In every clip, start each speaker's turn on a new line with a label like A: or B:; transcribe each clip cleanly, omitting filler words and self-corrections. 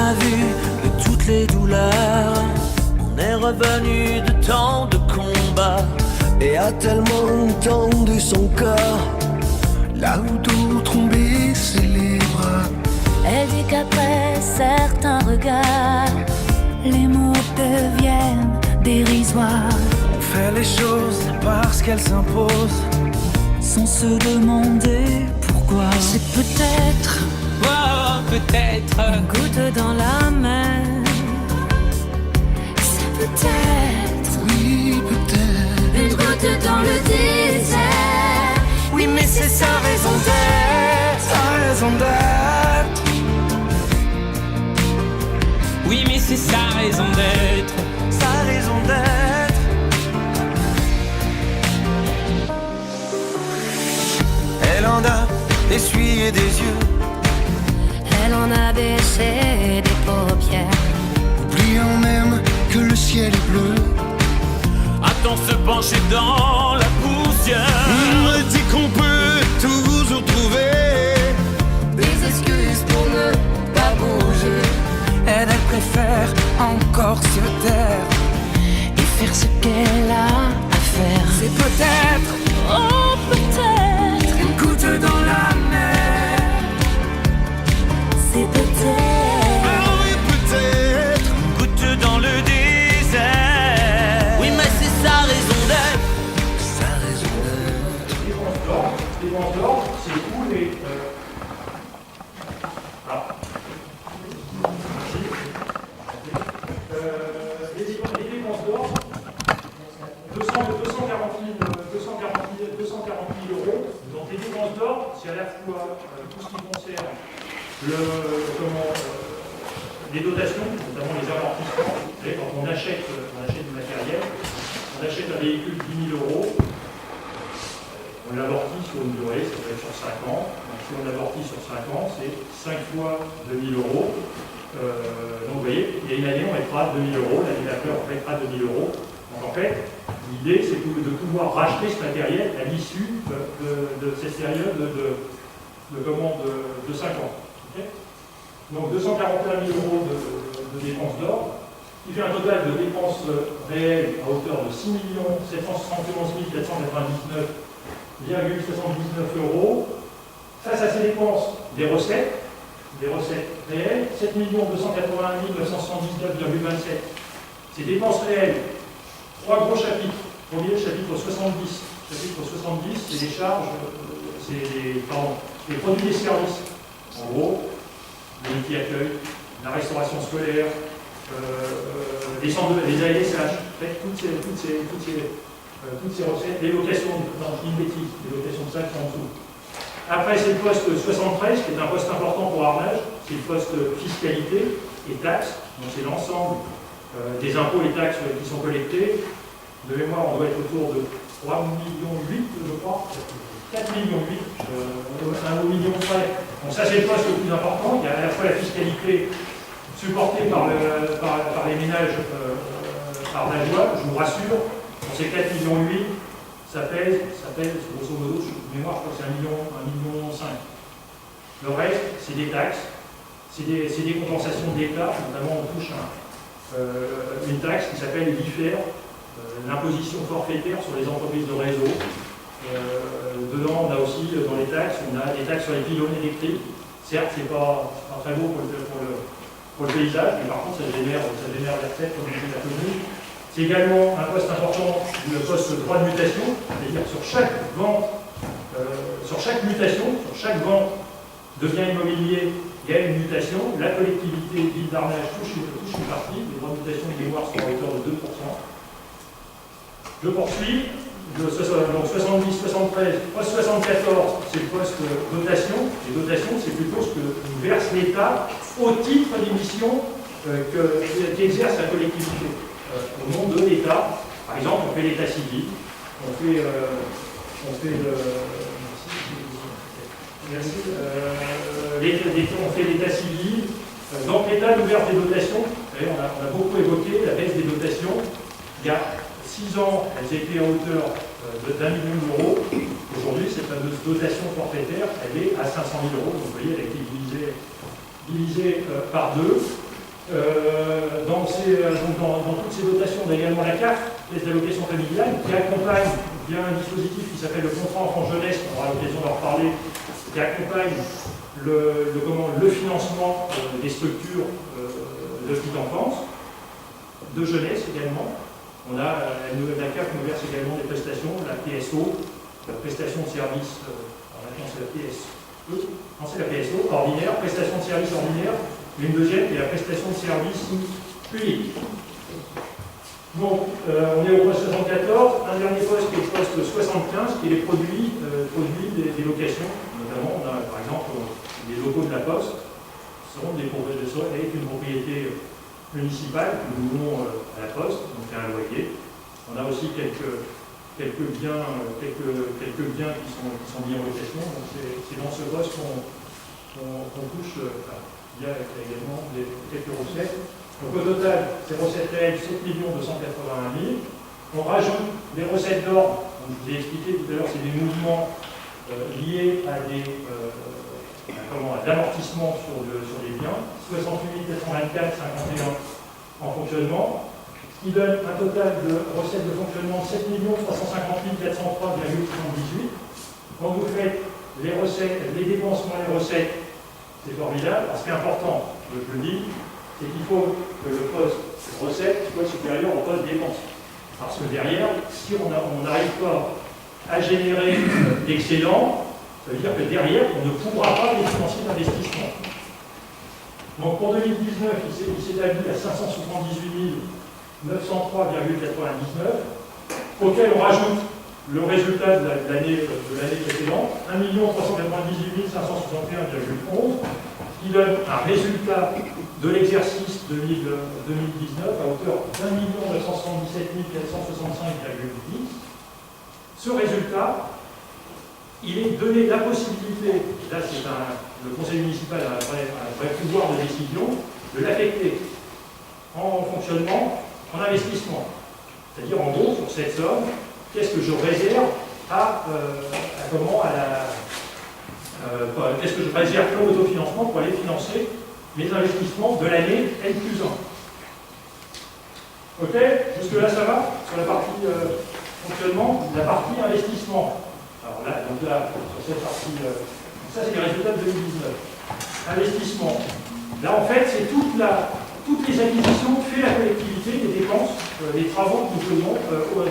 A: a vu de toutes les douleurs. On est revenu de tant de combats et a tellement tendu son corps là où d'autres ont baissé les bras.
B: Elle dit qu'après certains regards, les mots deviennent dérisoires.
A: On fait les choses parce qu'elles s'imposent
B: sans se demander pourquoi.
A: C'est peut-être,
C: oh, peut-être
B: une goutte dans la mer. C'est peut-être,
A: oui peut-être,
B: une goutte dans le désert.
A: oui mais c'est sa raison d'être, sa raison d'être.
C: Oui mais c'est sa raison d'être,
A: sa raison d'être. Elle en a essuyé des yeux,
B: elle en a baissé des paupières,
A: oubliant même que le ciel est bleu.
C: A-t-on se pencher dans la poussière?
A: On me dit qu'on peut toujours trouver
B: des excuses pour ne pas bouger.
A: Elle préfère encore se taire
B: et faire ce qu'elle a à faire.
A: C'est peut-être,
B: oh peut-être,
A: une goutte dans la mer.
B: C'est peut-être,
A: oh oui peut-être,
C: une goutte dans le désert.
A: oui mais c'est sa raison d'être, sa raison d'être.
D: Les dépenses d'ordre, c'est tous les... les dépenses d'ordre, 240 000 euros. Donc les dépenses d'ordre, c'est à la fois tout ce qui concerne les dotations, notamment les amortissements. Vous savez, quand on achète du matériel, on achète un véhicule 10 000 euros, on l'amortit sur une durée, ça peut être sur 5 ans. Donc si on l'amortit sur 5 ans, c'est 5 fois 2 000 euros. Donc vous voyez, il y a une année, on mettra 2 000 euros, l'année d'après, on mettra 2 000 euros. Donc en fait, l'idée, c'est de pouvoir racheter ce matériel à l'issue de cette période de 5 ans. Okay, donc 241 000 euros de dépenses d'ordre, qui fait un total de dépenses réelles à hauteur de 6 771 499,79 euros. Face à ces dépenses, des recettes réelles, 7 281 979,27. Ces dépenses réelles, 3 gros chapitres. Premier, chapitre 70. Chapitre 70, c'est les charges, les produits et services. En gros, le multi-accueil, la restauration scolaire, les ALSH, toutes ces recettes, les locations, les locations de sacs sont en dessous. Après, c'est le poste 73, qui est un poste important pour Arnage, c'est le poste fiscalité et taxes, donc c'est l'ensemble des impôts et taxes qui sont collectés. De mémoire, on doit être autour de 3,8 millions, je crois, 4,8 millions, 1 million près. Donc ça, c'est le poste le plus important. Il y a à la fois la fiscalité supportée par les ménages arnageois, je vous rassure, pour ces 4,8 millions, ça pèse, grosso modo, de mémoire, je crois que c'est 1,5 million. Le reste, c'est des taxes, c'est des compensations de l'État, notamment on touche une taxe qui s'appelle l'IFER, l'imposition forfaitaire sur les entreprises de réseau. Dedans, on a aussi, dans les taxes, on a des taxes sur les pylônes électriques. Certes, c'est pas très beau pour le paysage, mais par contre, ça génère des recettes, comme je l'ai connu. C'est également un poste important, le poste droit de mutation, c'est-à-dire sur chaque vente, sur chaque mutation, sur chaque vente de biens immobiliers, il y a une mutation. La collectivité ville d'Arnage touche une partie, les droits de mutation de mémoire sont à hauteur de 2%. Je poursuis. Donc 70, 73, poste 74, c'est le poste dotation. Les dotations, c'est plutôt ce que nous verse l'État au titre des missions qu'exerce la collectivité. Au nom de l'État, par exemple, on fait l'état civil, on fait l'état civil. Donc l'État nous verse des dotations. Vous savez, on a beaucoup évoqué la baisse des dotations. Il y a 6 ans, elles étaient à hauteur d'1 million d'euros. Aujourd'hui, cette fameuse dotation forfaitaire, elle est à 500 000 euros. Donc, vous voyez, elle a été divisée par 2. Dans toutes ces dotations, on a également la CAF, caisse d'allocation familiale, qui accompagne via un dispositif qui s'appelle le contrat enfant jeunesse, on aura l'occasion d'en reparler, qui accompagne le financement des structures de petite enfance, de jeunesse également. On a la CAF nous verse également des prestations, la PSO, la prestation de service, maintenant c'est la PSE, non c'est la PSO, ordinaire, prestation de service ordinaire, et une deuxième qui est la prestation de service unique. Donc, on est au poste 74, un dernier poste qui est le poste 75, qui est les produits des locations. Notamment, on a par exemple les locaux de la Poste, seront des propriétés avec une propriété municipale que nous louons à la Poste, donc à un loyer. On a aussi quelques biens qui sont mis en location. Donc c'est dans ce poste qu'on touche. Il y a également quelques recettes. Donc au total, ces recettes réelles, 7 281 000. On rajoute des recettes d'ordre. Je vous ai expliqué tout à l'heure, c'est des mouvements liés à d'amortissement sur les biens. 68 424 51 en fonctionnement, ce qui donne un total de recettes de fonctionnement de 7 350 403,78. Quand vous faites les recettes, les dépenses moins les recettes, c'est formidable. Ce qui est important, je le dis, c'est qu'il faut que le poste recette soit supérieur au poste dépenses. Parce que derrière, si on n'arrive pas à générer d'excédent, ça veut dire que derrière, on ne pourra pas les financer d'investissement. Donc pour 2019, il s'établit à 578 903,99, auquel on rajoute le résultat de l'année précédente, 1 398 561,11, qui donne un résultat de l'exercice 2019 à hauteur d'1 977 465,10. Ce résultat, il est donné la possibilité, là le conseil municipal a un vrai pouvoir de décision, de l'affecter en fonctionnement, en investissement. C'est-à-dire en gros, sur cette somme, qu'est-ce que je réserve qu'est-ce que je réserve comme autofinancement pour aller financer mes investissements de l'année N+1. Ok? Jusque-là, ça va? Sur la partie fonctionnement, la partie investissement. Alors là, sur cette partie, ça c'est les résultats de 2019. Investissement. Là, en fait, c'est toutes les acquisitions que fait la collectivité, les dépenses, les travaux que nous faisons,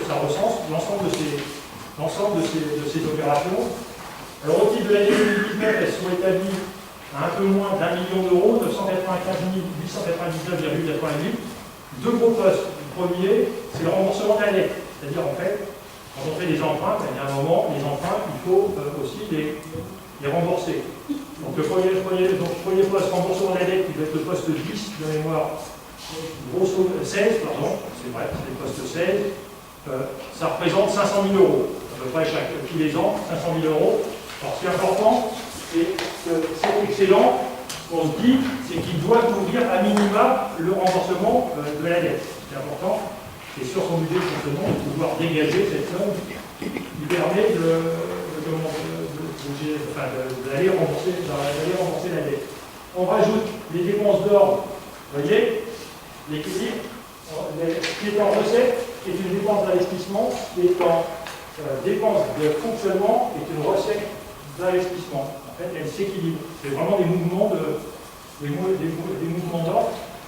D: ça recense l'ensemble de ces opérations. Alors, au titre de l'année 2019, elles sont établies à un peu moins d'1 million d'euros, 995 899,88. Deux gros postes. Le premier, c'est le remboursement de la dette. C'est-à-dire, en fait, quand on fait des emprunts, il y a un moment, les emprunts, il faut aussi les rembourser. Donc le premier poste, remboursement de la dette, qui doit être le poste 10 de mémoire, grosso 16, pardon, c'est vrai, c'est le poste 16, ça représente 500 000 euros, à peu près tous les ans, 500 000 euros. Alors ce qui est important, c'est que cet excédent, qu'on se dit, c'est qu'il doit couvrir à minima le remboursement de la dette. Ce qui est important, c'est sur son budget de fonctionnement de pouvoir dégager cette somme qui permet d'aller rembourser la dette. On rajoute les dépenses d'ordre, vous voyez, l'équilibre, qui est en recette, qui est une dépense d'investissement, qui est en dépense de fonctionnement, qui est une recette d'investissement. En fait, elle s'équilibre. C'est vraiment des mouvements d'ordre.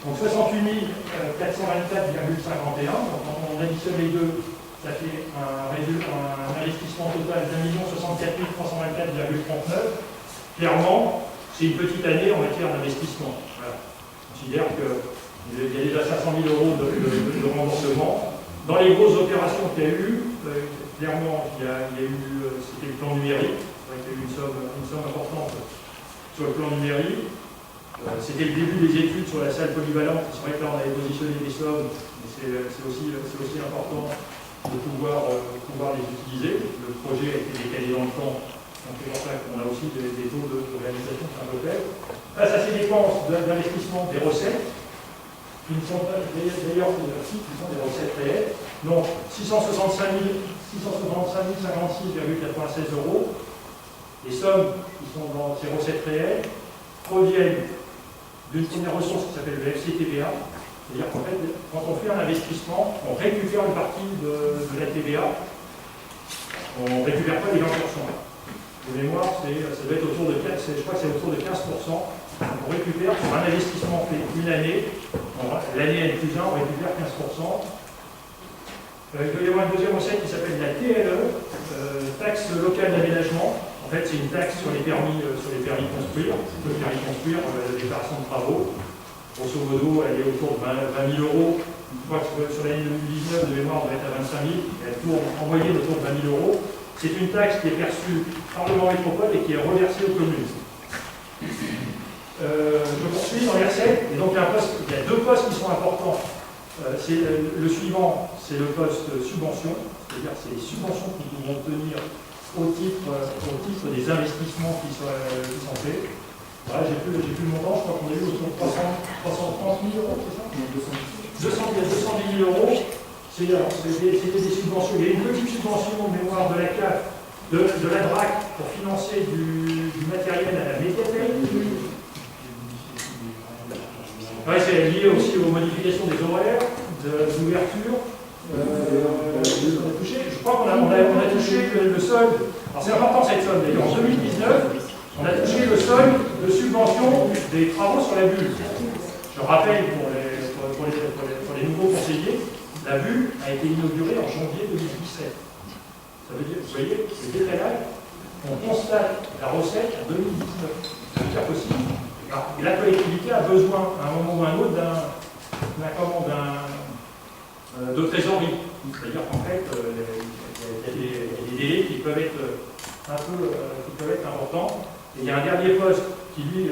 D: Donc 68 424,51. Donc quand on additionne les deux, ça fait un investissement total d'1 064 324,39. Clairement, c'est une petite année en matière d'investissement. Voilà. On considère qu'il y a déjà 500 000 euros de remboursement. Dans les grosses opérations qu'il y a eu, clairement, c'était le plan numérique. C'est vrai qu'il y a eu une somme importante sur le plan numérique. C'était le début des études sur la salle polyvalente. C'est vrai que là, on avait positionné des sommes, mais c'est aussi important de pouvoir les utiliser. Le projet a été décalé dans le temps, donc c'est pour ça qu'on a aussi des taux de réalisation qui sont un peu faibles. Face à ces dépenses d'investissement, des recettes, qui ne sont pas, d'ailleurs, qui sont des recettes réelles, donc 665 056,96 euros. Les sommes qui sont dans ces recettes réelles proviennent d'une première ressource qui s'appelle le FCTVA. C'est-à-dire qu'en fait, quand on fait un investissement, on récupère une partie de la TVA, on ne récupère pas les 20%. De mémoire, ça doit être autour de 4, je crois que c'est autour de 15%. On récupère pour un investissement fait une année, l'année N+1, on récupère 15%. Il doit y avoir une deuxième recette qui s'appelle la TLE, taxe locale d'aménagement. En fait, c'est une taxe sur les permis de construire. Le permis de construire, la déclaration de travaux. Grosso modo, elle est autour de 20 000 euros. Je crois que sur l'année 2019, de mémoire, on va être à 25 000. Elle tourne en moyenne autour de 20 000 euros. C'est une taxe qui est perçue par le métropole et qui est reversée aux communes. Je poursuis dans les recettes. Et donc, il y a deux postes qui sont importants. Le suivant, c'est le poste subvention. C'est-à-dire que c'est les subventions que nous pouvons obtenir au titre des investissements qui sont faits. Voilà, j'ai plus le montant, je crois qu'on a eu autour de 330 000 euros, c'est ça 210 000 euros. C'était des subventions. Il y a une petite subvention en mémoire de la CAF, de la DRAC, pour financer du matériel à la médiathèque. Ouais, c'est lié aussi aux modifications des horaires, d'ouverture. Je crois qu'on a touché le solde. Alors c'est important cette somme, d'ailleurs. En 2019, on a touché le solde de subvention des travaux sur la bulle. Je rappelle pour les nouveaux conseillers, la bulle a été inaugurée en janvier 2017. Ça veut dire, vous voyez, c'est détaillable. On constate la recette en 2019. Ça veut dire qu'aussi, la collectivité a besoin, à un moment ou à un autre, de trésorerie. C'est-à-dire qu'en fait, il y a des délais qui peuvent être importants. Et il y a un dernier poste qui, lui,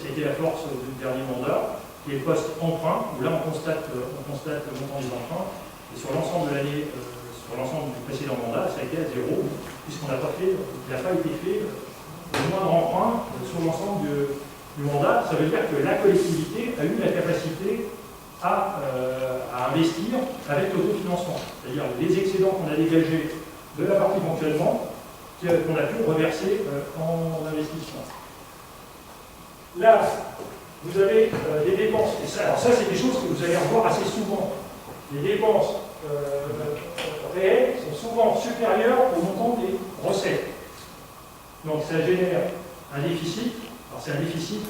D: c'était la force du dernier mandat, qui est le poste emprunt, où là on constate le montant des emprunts. Et sur l'ensemble de l'année, sur l'ensemble du précédent mandat, ça a été à zéro, puisqu'on n'a pas été fait le moindre emprunt sur l'ensemble du mandat. Ça veut dire que la collectivité a eu la capacité à investir avec l'autofinancement. C'est-à-dire les excédents qu'on a dégagés de la partie fonctionnement, qu'on a pu reverser en investissement. Là, vous avez des dépenses. Alors ça, c'est des choses que vous allez revoir assez souvent. Les dépenses réelles sont souvent supérieures au montant des recettes. Donc ça génère un déficit. Alors c'est un déficit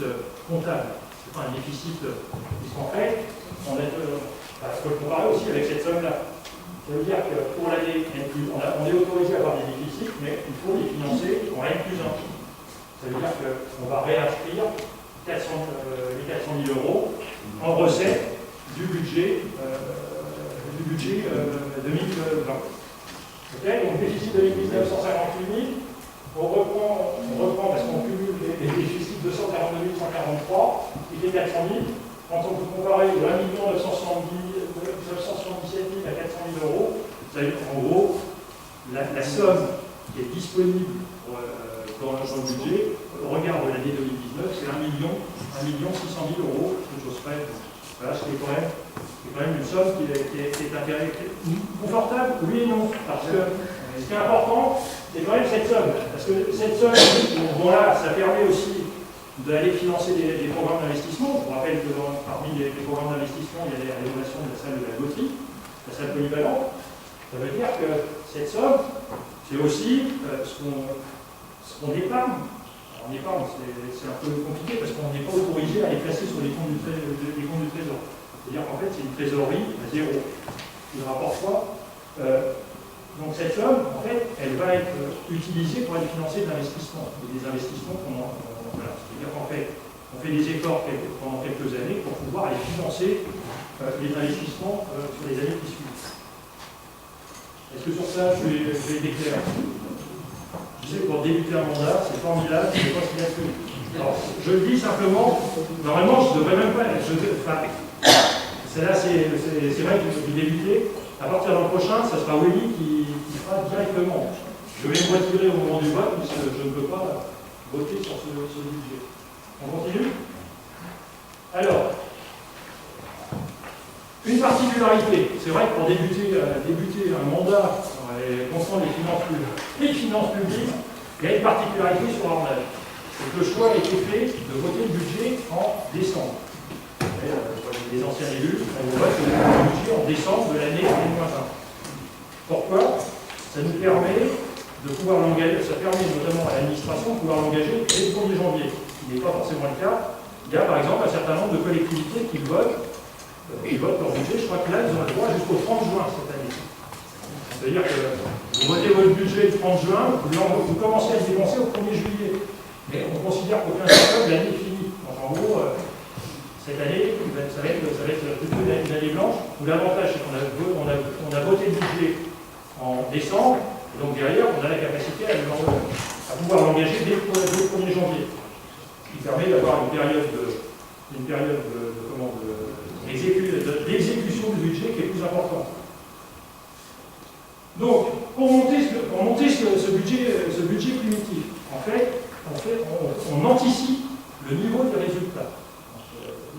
D: comptable. C'est pas un déficit puisqu'en fait, on faut le comparer aussi avec cette somme-là. Ça veut dire que pour l'année on est autorisé à avoir des déficits, mais il faut les financer en N+1. Ça veut dire qu'on va réinscrire les 400 000 euros en recettes du budget 2020. Okay, donc déficit 2019, 158 000. On reprend parce qu'on cumule les déficits 242 143 et les 400 000. Quand on peut comparer le 1 977 000 à 400 000 euros, vous avez en gros la somme qui est disponible dans le budget au regard de l'année 2019, c'est 1 600 000 euros, quelque chose près. Voilà, c'est quand même une somme qui est confortable, oui et non. Parce que ce qui est important, c'est quand même cette somme. Parce que cette somme, bon là, ça permet aussi d'aller financer des programmes d'investissement. Je vous rappelle que parmi les programmes d'investissement, il y a la rénovation de la salle de la loterie, la salle polyvalente. Ça veut dire que cette somme, c'est aussi ce qu'on épargne. Alors, en épargne, c'est un peu compliqué parce qu'on n'est pas autorisé à les placer sur les comptes du trésor. C'est-à-dire qu'en fait, c'est une trésorerie à zéro. Il rapporte quoi donc cette somme, en fait, elle va être utilisée pour aller financer de l'investissement. Et des investissements voilà. C'est-à-dire qu'en fait, on fait des efforts pendant quelques années pour pouvoir aller financer les investissements sur les années qui suivent. Est-ce que sur ça, je vais être clair? Je sais que pour débuter un mandat, c'est formidable, je ne sais pas ce qu'il y a fait. Alors, je le dis simplement, normalement, je ne devrais même pas... Celle-là, c'est vrai que je vais débuter. À partir de l'an prochain, ce sera Willy qui fera directement. Je vais me retirer au moment du vote, puisque je ne peux pas voter sur ce budget. On continue? Alors, une particularité, c'est vrai que pour débuter un mandat concernant les finances publiques, il y a une particularité sur l'ornage. c'est que le choix a été fait de voter le budget en décembre. Les anciens élus, on vote le budget en décembre de l'année 2020. Pourquoi? Ça nous permet de pouvoir l'engager, ça permet notamment à l'administration de pouvoir l'engager dès le 1er janvier. Ce qui n'est pas forcément le cas. Il y a par exemple un certain nombre de collectivités qui votent leur budget. Je crois que là, ils ont le droit jusqu'au 30 juin cette année. C'est-à-dire que vous votez votre budget le 30 juin, vous commencez à le dépenser au 1er juillet. Mais on considère qu'au 15 octobre, l'année est finie. Donc en gros, cette année, ça va être plutôt une année blanche, où l'avantage, c'est qu'on a voté le budget en décembre, et donc derrière, on a la capacité à pouvoir l'engager dès le 1er janvier. Ce qui permet d'avoir une période d'exécution du budget qui est plus importante. Donc, pour monter ce budget primitif, en fait, on anticipe le niveau des résultats.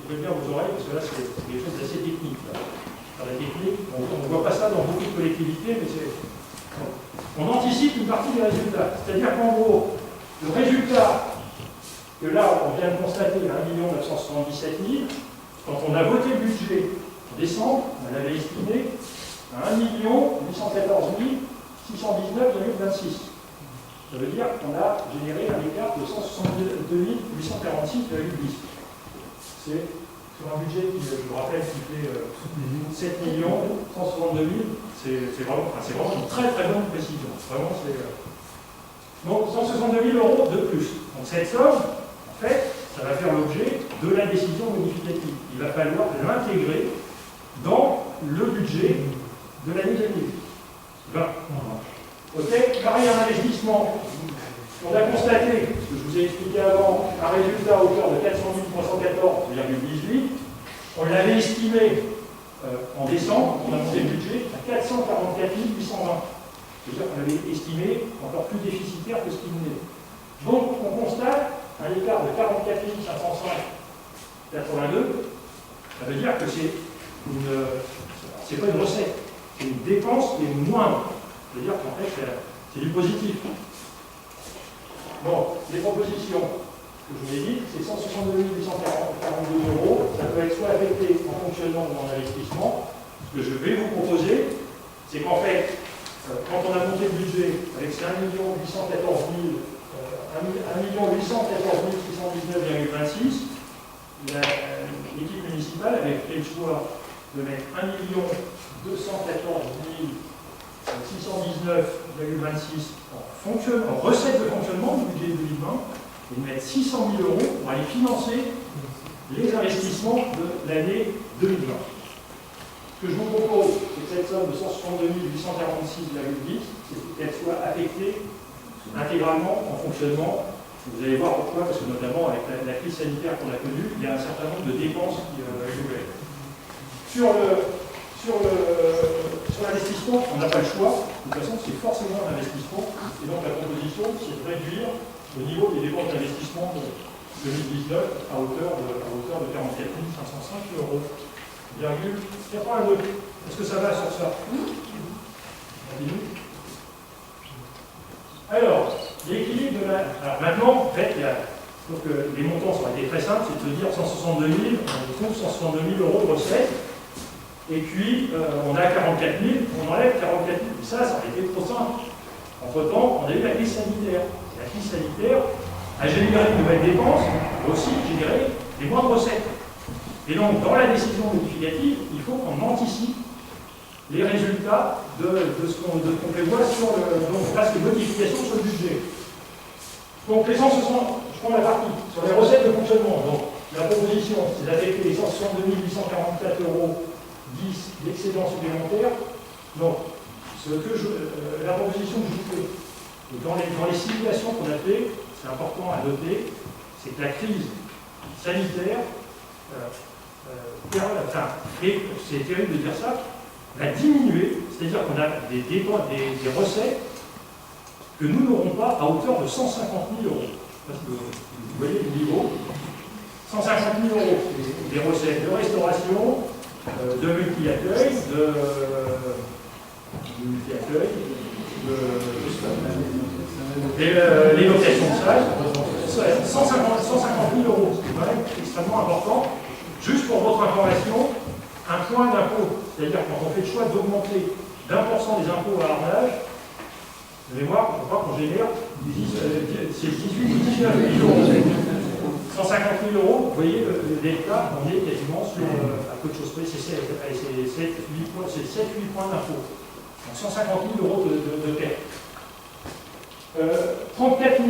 D: Je vais bien vos oreilles, parce que là, c'est quelque chose d'assez technique. Là. Dans la technique, on ne voit pas ça dans beaucoup de collectivités, mais on anticipe une partie des résultats. C'est-à-dire qu'en gros, le résultat que là, on vient de constater, 1 977 000, quand on a voté le budget en décembre, on l'avait estimé à 1 814 619,26. Ça veut dire qu'on a généré un écart de 162 846,10. C'est sur un budget qui, je vous rappelle, qui fait 7 162 000, c'est vraiment une très très bonne précision. Vraiment, donc 162 000 euros de plus. Donc cette somme, en fait, ça va faire l'objet de la décision modificative. Il va falloir l'intégrer dans le budget de l'année 2020. Ok, pareil en investissement. On a constaté, ce que je vous ai expliqué avant, un résultat à hauteur de 400 314,18. On l'avait estimé en décembre, on a monté le budget à 444 820. C'est-à-dire qu'on l'avait estimé encore plus déficitaire que ce qu'il venait. Donc on constate un écart de 44 505,82. Ça veut dire que c'est pas une recette, c'est une dépense qui est moindre. C'est-à-dire qu'en fait, c'est du positif. Bon, les propositions que je vous ai dites, c'est 162 842 euros. Ça peut être soit affecté en fonctionnement ou en investissement. Ce que je vais vous proposer, c'est qu'en fait, quand on a monté le budget avec ces 1 814 619,26, l'équipe municipale avait fait le choix de mettre 1 214 619,26 en recette de fonctionnement du budget 2020 et de mettre 600 000 euros pour aller financer les investissements de l'année 2020. Ce que je vous propose, c'est que cette somme de 162 846,10, c'est qu'elle soit affectée intégralement en fonctionnement. Vous allez voir pourquoi, parce que notamment avec la crise sanitaire qu'on a connue, il y a un certain nombre de dépenses qui jouent. Sur l'investissement, on n'a pas le choix. De toute façon, c'est forcément un investissement. Et donc la proposition, c'est de réduire le niveau des dépenses d'investissement de 2019 à hauteur de 44 505 euros. Est-ce que ça va sur ça? Alors, l'équilibre de la... Alors maintenant, en fait, donc, les montants sont été très simples, c'est de se dire 162 000, on trouve 162 000 euros de recettes, et puis on a 44 000, on enlève 44 000. Ça a été trop simple. Entre-temps, on a eu la crise sanitaire. La crise sanitaire a généré de nouvelles dépenses, mais aussi généré des moins de recettes. Et donc, dans la décision modificative, il faut qu'on anticipe les résultats de ce qu'on prévoit sur donc presque modification sur le budget. Donc, les 160, je prends la partie, sur les recettes de fonctionnement. Donc, la proposition, c'est d'affecter les 162 844 euros 10 d'excédent supplémentaire. Donc, la proposition que je vous fais, dans les simulations qu'on a fait, c'est important à noter, c'est que la crise sanitaire, c'est terrible de dire ça, va diminuer, c'est-à-dire qu'on a des recettes que nous n'aurons pas à hauteur de 150 000 euros. Parce que vous voyez le niveau, 150 000 euros, des recettes de restauration, de multi-accueil, les locations de salles, 150 000 euros, ce qui est quand même extrêmement important. Juste pour votre information, un point d'impôt, c'est-à-dire quand on fait le choix d'augmenter d'1% des impôts à Arnage, de mémoire, je crois qu'on génère c'est 18 000 euros. 150 000 euros, vous voyez, le delta, on est quasiment sur, à peu de choses près, c'est 7-8 points d'impôt. Donc 150 000 euros de perte. 34 000,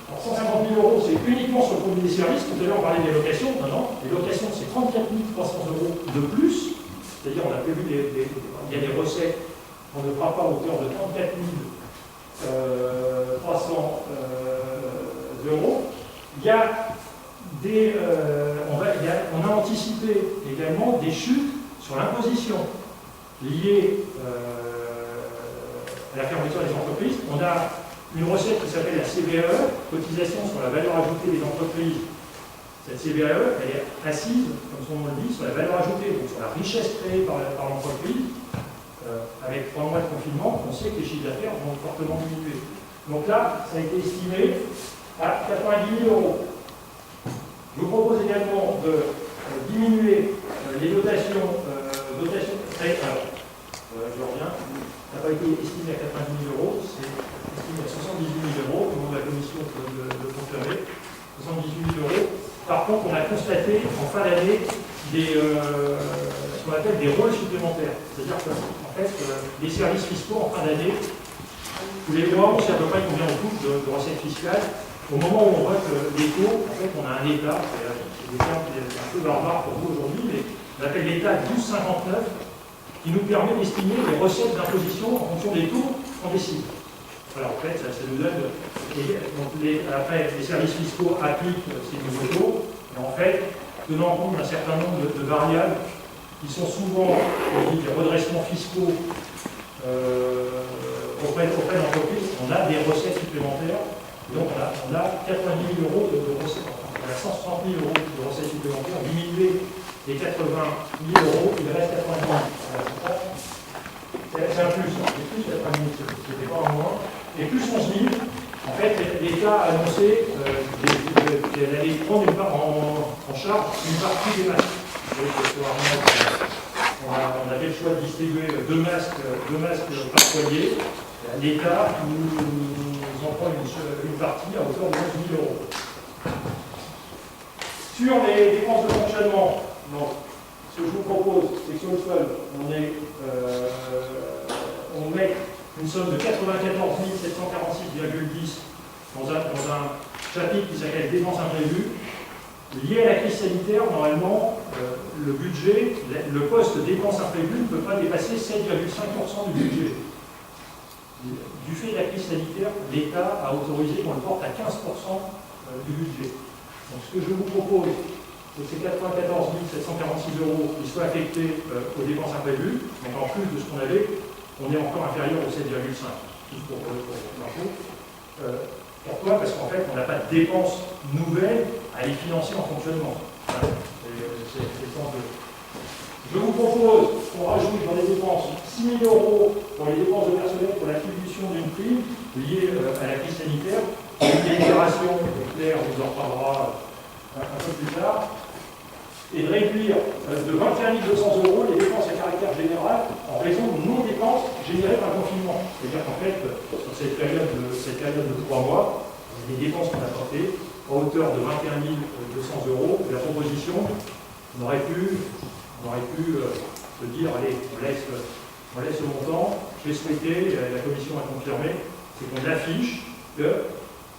D: alors 150 000 euros, c'est uniquement sur le produit des services. Tout à l'heure, on parlait des locations. Non, les locations, c'est 34 300 euros de plus. C'est-à-dire, on a prévu, il y a des recettes qu'on ne fera pas à hauteur de 34 300 euros. Il y a on a anticipé également des chutes sur l'imposition liées à la fermeture des entreprises. On a une recette qui s'appelle la CVAE, cotisation sur la valeur ajoutée des entreprises. Cette CVAE, elle est assise, comme son nom le dit, sur la valeur ajoutée, donc sur la richesse créée par l'entreprise. Avec 3 mois de confinement, on sait que les chiffres d'affaires vont fortement diminuer. Donc là, ça a été estimé à 90 000 euros. Je vous propose également de diminuer les dotations. Je reviens. Ça n'a pas été estimé à 90 000 euros, c'est estimé à 78 000 euros, au nom de la commission peut le confirmer. 78 000 euros. Par contre, on a constaté en fin d'année ce qu'on appelle des rôles supplémentaires. C'est-à-dire que, en fait, les services fiscaux en fin d'année, tous les mois, on sait à peu près combien on touche de recettes fiscales. Au moment où on vote les taux, en fait, on a un état, c'est des termes qui est un peu barbare pour vous aujourd'hui, mais on appelle l'état 1259, qui nous permet d'estimer les recettes d'imposition en fonction des taux qu'on décide. Voilà, en fait, ça nous donne. Après, les services fiscaux appliquent ces nouveaux taux, et en fait, tenant compte d'un certain nombre de variables qui sont souvent des redressements fiscaux auprès d'entreprises, on a des recettes supplémentaires. Donc on a 90 000 euros de recettes, on a 160 000 euros de recettes supplémentaires, diminuer les 80 000 euros, il reste 90 000. C'est un plus, c'est plus 90 000, c'était pas un moins. Et plus 11 000, en fait, l'État a annoncé qu'elle allait prendre en charge une partie des masques. On avait le choix de distribuer deux masques par foyer. L'État nous en prend une partie à hauteur de 11 000 euros. Sur les dépenses de fonctionnement, donc, ce que je vous propose, c'est que sur le sol, on met une somme de 94 746,10 dans un chapitre qui s'appelle dépenses imprévues. Lié à la crise sanitaire, normalement, le budget, le poste dépenses imprévues ne peut pas dépasser 7,5% du budget. Du fait de la crise sanitaire, l'État a autorisé qu'on le porte à 15% du budget. Donc ce que je vous propose, c'est que ces 94 746 euros qui soient affectés aux dépenses imprévues, donc en plus de ce qu'on avait, on est encore inférieur au 7,5, juste pour l'info. Pourquoi? Parce qu'en fait, on n'a pas de dépenses nouvelles à les financer en fonctionnement. Voilà. Je vous propose qu'on rajoute dans les dépenses 6 000 euros pour les dépenses de personnel pour l'attribution d'une prime liée à la crise sanitaire. Une déclaration, Claire vous en reparlera un peu plus tard. Et de réduire de 21 200 euros les dépenses à caractère général en raison de non-dépenses générées par le confinement. C'est-à-dire qu'en fait, sur cette période de 3 mois, les dépenses qu'on a portées à hauteur de 21 200 euros, la proposition, on aurait pu se dire, allez, on laisse le montant. J'ai souhaité, la commission a confirmé, c'est qu'on affiche que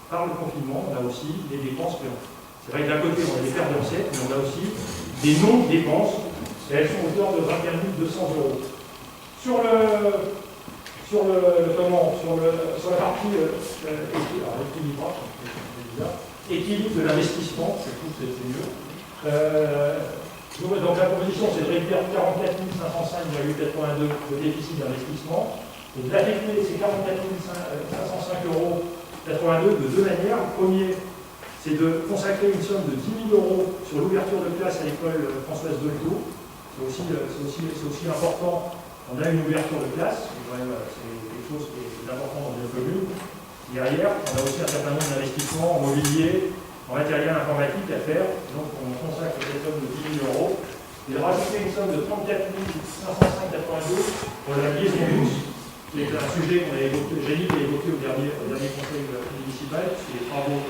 D: par le confinement, on a aussi des dépenses payées. C'est vrai que d'un côté, on a des pertes de recettes, mais on a aussi des non-dépenses, et elles sont à hauteur de 21 200 euros. Sur la partie équilibre de l'investissement, je trouve que c'est mieux. Donc la proposition, c'est de réduire 44 505,82 de déficit d'investissement et d'affecter ces 44 505,82 euros de deux manières. Le premier, c'est de consacrer une somme de 10 000 euros sur l'ouverture de classe à l'école Françoise Dolto. C'est aussi important. On a une ouverture de classe, c'est quelque chose qui est important dans une commune. Derrière, on a aussi un certain nombre d'investissements en mobilier en matériel informatique à faire. Donc on consacre cette somme de 10 000 euros. Et de rajouter une somme de 34 505,82 pour la liaison douce, qui est un sujet qu'on a évoqué, Génie a évoqué au dernier conseil municipal, puisque les travaux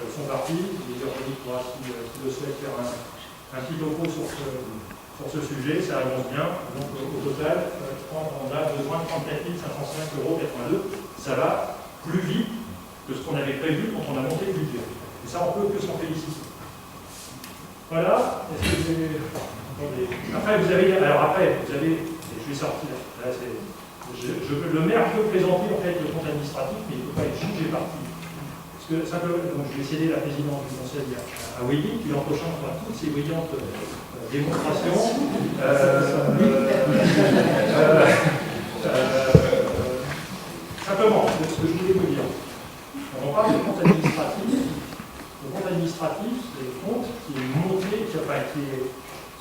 D: sont partis. Les Génie pourra, si le souhaite, faire un petit topo sur ce sujet, ça avance bien. Donc au total, on a besoin de 34 505,82 €. Ça va plus vite que ce qu'on avait prévu quand on a monté le budget. Et ça, on peut que s'en féliciter. Voilà. Est-ce que vous avez... Après, vous avez... Je vais sortir. Là, le maire peut présenter en fait le compte administratif, mais il ne peut pas être jugé parti. Parce que simplement, donc, je vais céder la présidence du conseil à Willy, puis l'an prochain, on fera toutes ces brillantes démonstrations. Simplement, ce que je voulais vous dire, quand on parle de compte administratif, le compte administratif, c'est le compte qui est monté,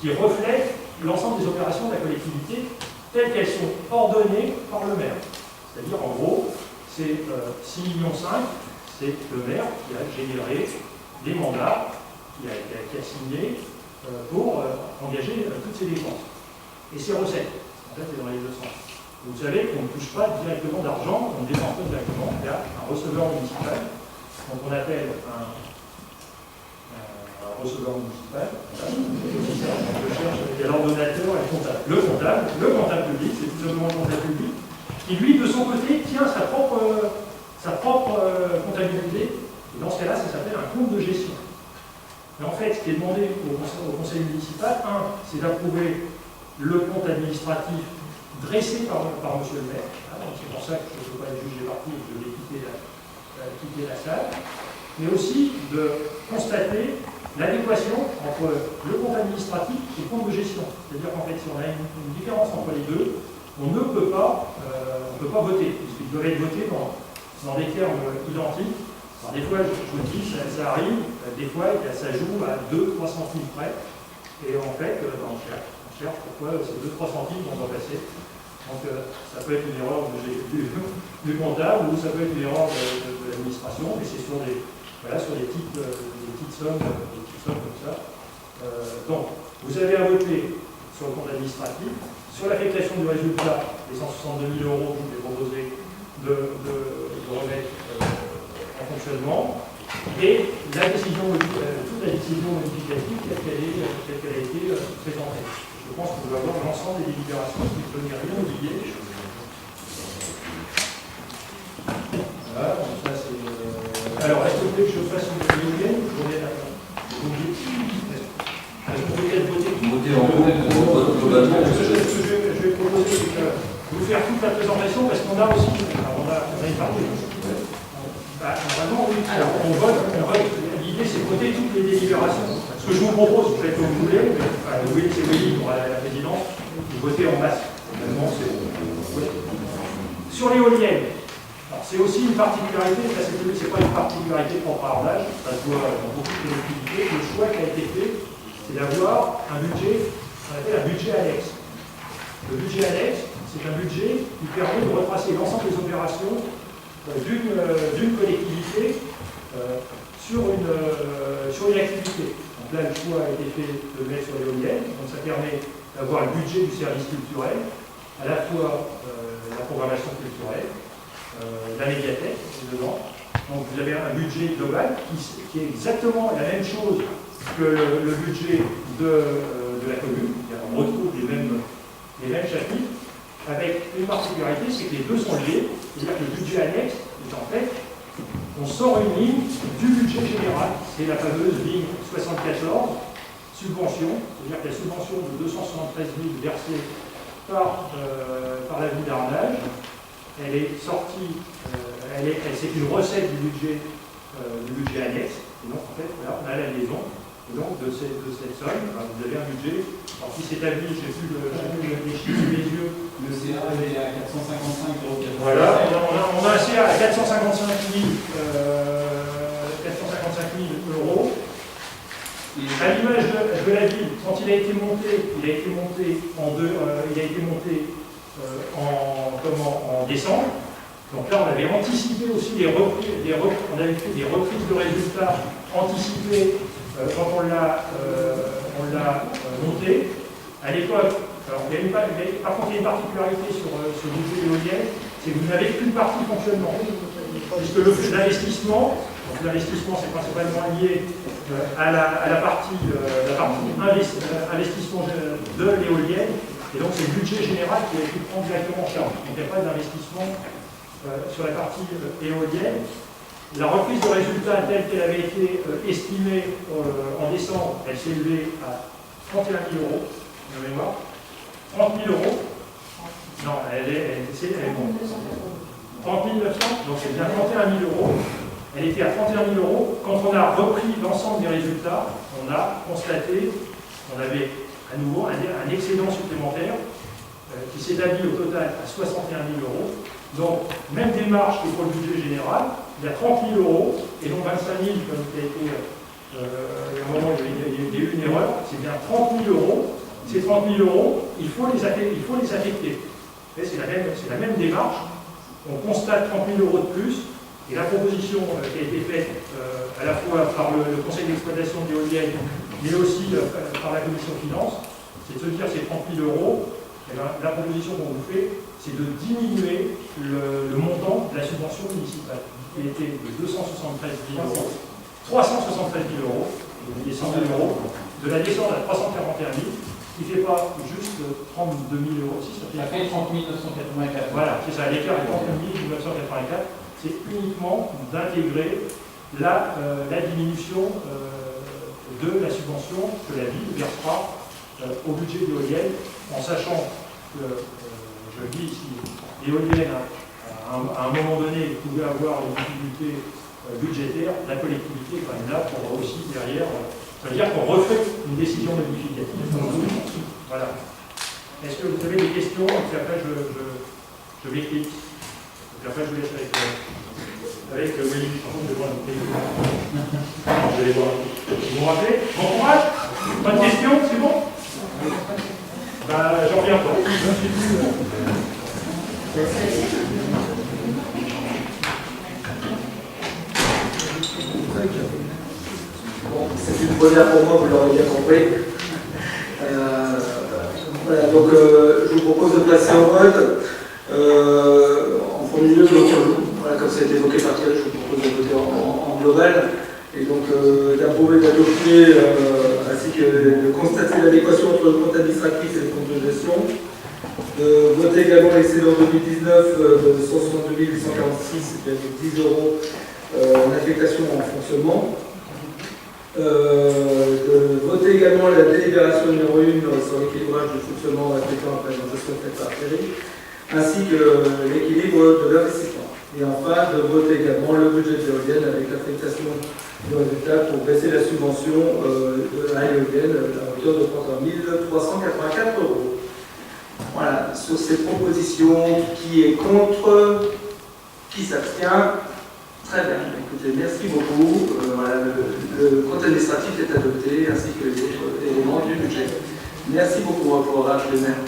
D: qui reflète l'ensemble des opérations de la collectivité telles qu'elles sont ordonnées par le maire. C'est-à-dire, en gros, c'est 6,5 millions, c'est le maire qui a généré des mandats, qui a signé pour engager toutes ces dépenses. Et ces recettes, en fait, c'est dans les deux sens. Vous savez qu'on ne touche pas directement d'argent, on ne dépense pas directement, il y a un receveur municipal, donc on appelle un receveur municipal, il y a l'ordonnateur et le comptable. Le comptable public, c'est tout simplement le comptable public, qui lui, de son côté, tient sa propre comptabilité, et dans ce cas-là, ça s'appelle un compte de gestion. Mais en fait, ce qui est demandé au conseil municipal, c'est d'approuver le compte administratif dressé par monsieur le maire. C'est pour ça que je ne peux pas être jugé parti et que je vais quitter la salle. Mais aussi de constater l'adéquation entre le compte administratif et le compte de gestion. C'est-à-dire qu'en fait, si on a une différence entre les deux, on ne peut pas voter, puisqu'ils doivent être votés dans des termes identiques. Alors, des fois, je vous dis, ça arrive, des fois, ça joue à 2-3 centimes près. Et en fait, on cherche pourquoi ces 2-3 centimes vont pas passer. Donc, ça peut être une erreur du comptable ou ça peut être une erreur de l'administration, mais c'est sur des petites sommes comme ça. Donc, vous avez à voter sur le compte administratif, sur l'affectation du résultat, les 162 000 euros que je vous ai proposé de remettre en fonctionnement, et toute la décision modificative telle qu'elle a été présentée. Je pense qu'on doit avoir l'ensemble des délibérations qui ne peuvent rien oublier. Voilà, donc ça c'est... Alors, est-ce que vous voulez que je fasse une éolienne ou je reviens à ça? Est-ce que vous voulez peut-être voter globalement? Ce que je vais proposer, c'est que vous faire toute la présentation parce qu'on a aussi... on a une partie. Normalement, oui. Alors, on vote. L'idée, c'est de voter toutes les délibérations. Ce que je vous propose, vous faites comme vous voulez, c'est Willy pour la présidence, vous votez en masse. Sur l'éolienne, c'est aussi une particularité, ça c'est pas une particularité propre à Arnage, ça se voit dans beaucoup de collectivités. Le choix qui a été fait, c'est d'avoir un budget, qu'on appelle un budget annexe. Le budget annexe, c'est un budget qui permet de retracer l'ensemble des opérations d'une collectivité sur une activité. Donc là, le choix a été fait de le mettre sur l'éolienne, donc ça permet d'avoir le budget du service culturel, à la fois la programmation culturelle, la médiathèque, dedans. Donc vous avez un budget global qui est exactement la même chose que le budget de la commune. On retrouve les mêmes chapitres, avec une particularité, c'est que les deux sont liés, c'est-à-dire que le budget annexe est en fait, on sort une ligne du budget général, c'est la fameuse ligne 74, subvention, c'est-à-dire que la subvention de 273 000 versée par la ville d'Arnage, elle est sortie, c'est une recette du budget annexe, et donc en fait, voilà, on a la liaison. Et donc, de cette somme, vous avez un budget, alors qui s'établit, je n'ai plus les chiffres sous les yeux.
E: Le CA est à 455 €.
D: Voilà, on a un CA à 455 000 euros. À l'image de la ville, quand il a été monté en décembre. Donc là, on avait anticipé aussi on avait fait des reprises de résultats anticipées quand on l'a monté. À l'époque, alors par contre, il y a une particularité sur ce budget éolien, c'est que vous n'avez qu'une partie fonctionnement. Puisque le flux d'investissement, donc l'investissement c'est principalement lié à la partie investissement de l'éolienne, et donc c'est le budget général qui a été pris directement en charge. Donc il n'y a pas d'investissement sur la partie éolienne. La reprise de résultats telle qu'elle avait été estimée en décembre, elle s'est élevée à 31 000 euros, de mémoire. 30 000 euros. Non, elle est bon. 30 900, donc c'est bien 31 000 euros. Elle était à 31 000 euros. Quand on a repris l'ensemble des résultats, on a constaté qu'on avait à nouveau un excédent supplémentaire qui s'établit au total à 61 000 euros. Donc, même démarche que pour le budget général, il y a 30 000 euros et non 25 000 comme il a été à un moment il y a eu une erreur. C'est bien 30 000 euros. Ces 30 000 euros, il faut les affecter. C'est la même démarche. On constate 30 000 euros de plus, et la proposition qui a été faite à la fois par le conseil d'exploitation d'éoliennes, mais aussi par la commission finance, c'est de se dire ces 30 000 euros, et bien, la proposition qu'on vous fait, c'est de diminuer le montant de la subvention municipale, qui était de 273 000 euros, 373 000 euros, et 100 000 euros, de la descendre à 341 000, qui ne fait pas juste 32 000 euros aussi, ça fait 30 984. Voilà, c'est ça, l'écart est 30 984, c'est uniquement d'intégrer la diminution de la subvention que la ville versera au budget d'éolienne, en sachant que, je le dis ici, l'éolienne, à un moment donné, pouvait avoir une difficulté budgétaire, la collectivité est quand même là pour aussi derrière. Ça veut dire qu'on refait une décision modificative. Voilà. Est-ce que vous avez des questions? Et puis après, je m'écris. Et puis après, je vous laisse avec Willy. Par contre, je vais voir un pays. Je vais les voir. Vous me rappelez? Bon courage. Pas de questions? C'est bon? J'en reviens pas.
F: Bon, c'est une première pour moi, vous l'aurez bien compris. Voilà, donc je vous propose de passer au vote. En premier lieu, donc, voilà, comme ça a été évoqué par Thierry, je vous propose de voter en global. Et donc d'approuver, d'adopter, ainsi que de constater l'adéquation entre le compte administratif et le compte de gestion. De voter également l'excédent 2019 de 162 846,10 euros en affectation en fonctionnement. De voter également la délibération numéro 1 sur l'équilibrage du fonctionnement respectant la présentation faite par Thierry, ainsi que l'équilibre de l'investissement. Et enfin, de voter également le budget de l'éolienne avec l'affectation du résultat pour baisser la subvention de la éolienne à hauteur de 33 384 euros. Voilà, sur ces propositions, qui est contre, qui s'abstient? Très bien, écoutez, merci beaucoup. Voilà, le compte administratif est adopté, ainsi que les autres éléments du budget. Merci beaucoup, on va pouvoir rappeler le maire.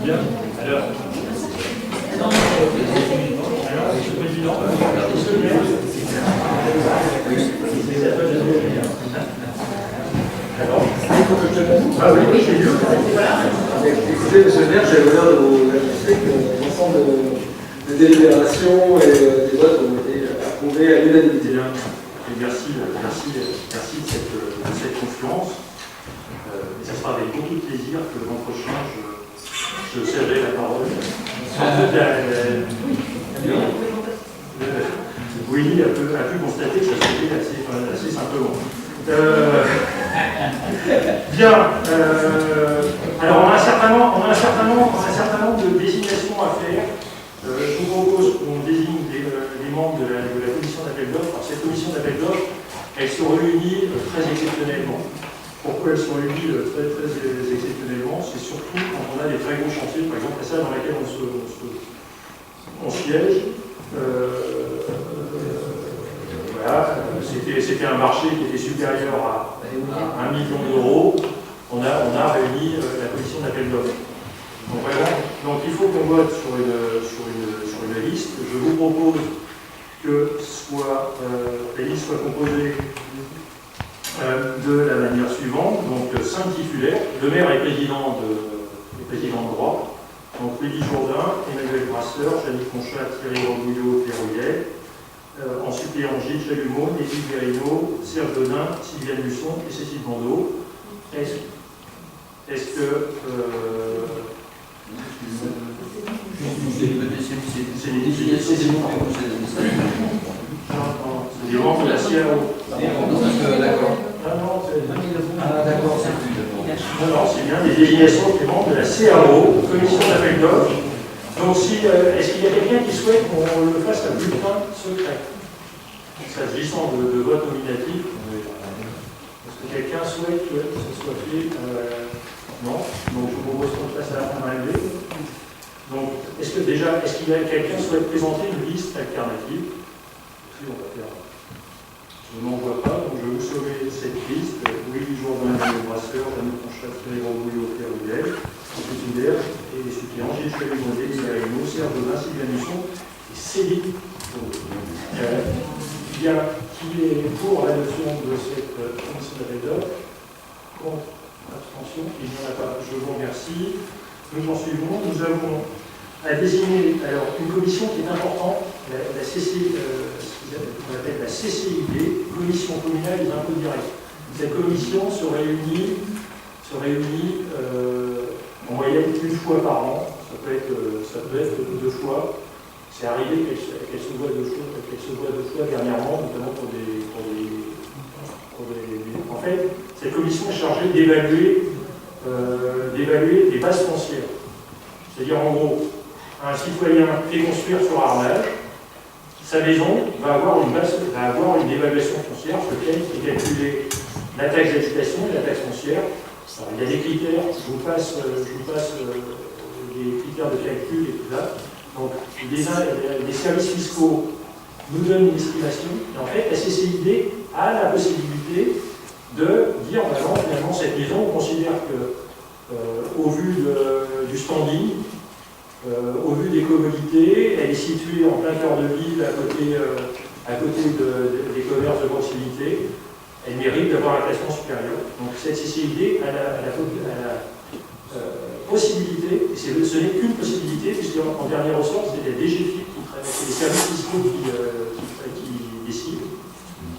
D: Bien. Alors, Monsieur le Président, ah oui, oui, j'ai lu.
F: Écoutez, monsieur le maire, j'ai l'honneur de vous annoncer que l'ensemble de délibérations et des votes ont été approuvés à l'unanimité.
D: Et merci de cette confiance. Et ça sera avec beaucoup de plaisir que l'an prochain, je céderai la parole. Willy a pu constater que ça se fait assez simplement. Bien. Alors, on a un certain nombre de désignations à faire. Je vous propose qu'on désigne les membres de la commission d'appel d'offres. Alors, cette commission d'appel d'offres, elle se réunit très exceptionnellement. Pourquoi elle se réunit très exceptionnellement? C'est surtout quand on a des très gros chantiers, par exemple la salle dans laquelle on siège. Voilà, c'était un marché qui était supérieur à 1 million d'euros. On a réuni la commission d'appel d'offres. Donc vraiment, donc il faut qu'on vote sur une liste. Je vous propose que la liste soit composée de la manière suivante. Donc 5 titulaires. Le maire est président de droit. Donc Willy Jourdain, Emmanuel Brasseur, Jeannick Conchat, Thierry Robouillot, Pierre Rouillet. En suppléant Gilles Chalumeau, Élie Guérino, Serge Donin, Sylviane Luçon et Cécile Bandeau. Est-ce que c'est des décisions des membres de la CAO.
E: D'accord. D'accord, c'est plus.
D: Non, c'est bien des désignations des membres de la CAO, commission d'appel d'offres. Donc, est-ce qu'il y a quelqu'un qui souhaite qu'on le fasse à bulletin secret? S'agissant de vote nominatif, est-ce que quelqu'un souhaite que ce soit fait? Non. Donc, je vous propose qu'on le fasse à la main levée. Donc, est-ce qu'il y a quelqu'un qui souhaite présenter une liste alternative? Si, on va faire. Je n'en vois pas, donc je vais vous sauver cette liste. Willy Jourdain, Emmanuel Brasseur, Jeannick Conchat, Thierry Robouillot, Pierre Rouillet, titulaire, et les suppléants, Gilles Chalumeau, Élie Guérino, Serge Donin, Sylviane Luçon et Céline. Qui est pour l'adoption de cette commission d'appel d'offres? Contre? Abstention? Il n'y en a pas. Je vous remercie. Nous en suivons. Nous avons à désigner une commission qui est importante, la CCID, qu'on appelle la CCID, Commission communale des impôts directs. Cette commission se réunit en moyenne une fois par an. Ça peut être 2 fois. C'est arrivé qu'elle se voit 2 fois dernièrement, notamment pour des. En fait, cette commission est chargée d'évaluer les bases foncières. C'est-à-dire, en gros, un citoyen fait construire sur Arnage, sa maison va avoir une évaluation foncière sur laquelle est calculée la taxe d'habitation et la taxe foncière. Alors, il y a des critères, je vous passe les critères de calcul et tout ça. Donc, les services fiscaux nous donnent une estimation, et en fait, la CCID a la possibilité de dire, finalement, cette maison, on considère que, au vu du standing, au vu des commodités, elle est située en plein cœur de ville, à côté des commerces de proximité, elle mérite d'avoir un classement supérieur. Donc, cette CCID a la possibilité, et ce n'est qu'une possibilité, puisqu'en dernier ressort, c'était la DGFiP qui travaille, c'est les services fiscaux qui décident. possible,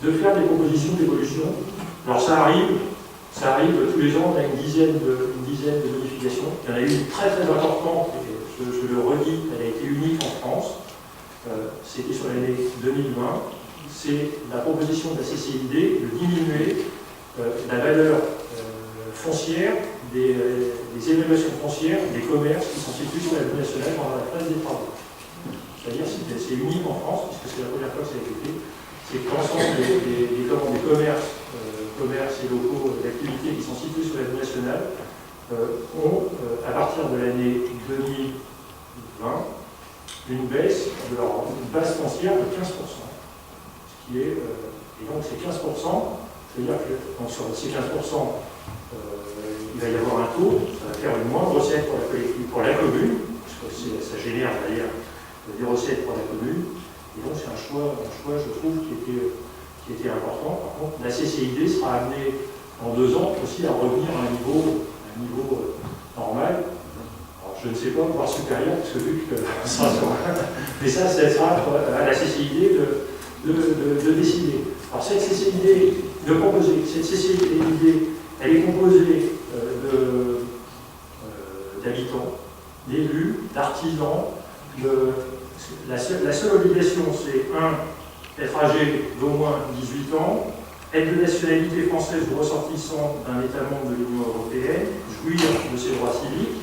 D: de faire des propositions d'évolution. Alors ça arrive tous les ans, on a une dizaine de modifications. Il y en a eu une très très importante, et je le redis, elle a été unique en France. C'était sur l'année 2020. C'est la proposition de la CCID de diminuer la valeur foncière des évaluations foncières des commerces qui sont situés sur la zone nationale pendant la phase des travaux. C'est-à-dire que c'est unique en France, puisque c'est la première fois que ça a été fait, c'est que l'ensemble des commerces et locaux d'activités qui sont situés sur la zone nationale ont, à partir de l'année 2020, une baisse de leur base foncière de 15%. Ce qui est, et donc ces 15%, c'est-à-dire que donc sur ces 15%, il va y avoir un taux, ça va faire une moindre recette pour la commune, parce que ça génère d'ailleurs des recettes pour la commune, et donc c'est un choix, je trouve, qui était important. Par contre, la CCID sera amenée en 2 ans aussi à revenir à un niveau normal. Alors, je ne sais pas, voire supérieur, parce que vu que ça sera... Mais ça sera à la CCID de décider. Alors cette CCID elle est composée d'habitants, d'élus, d'artisans. La seule obligation, c'est 1, être âgé d'au moins 18 ans, être de nationalité française ou ressortissant d'un État membre de l'Union européenne, jouir de ses droits civiques,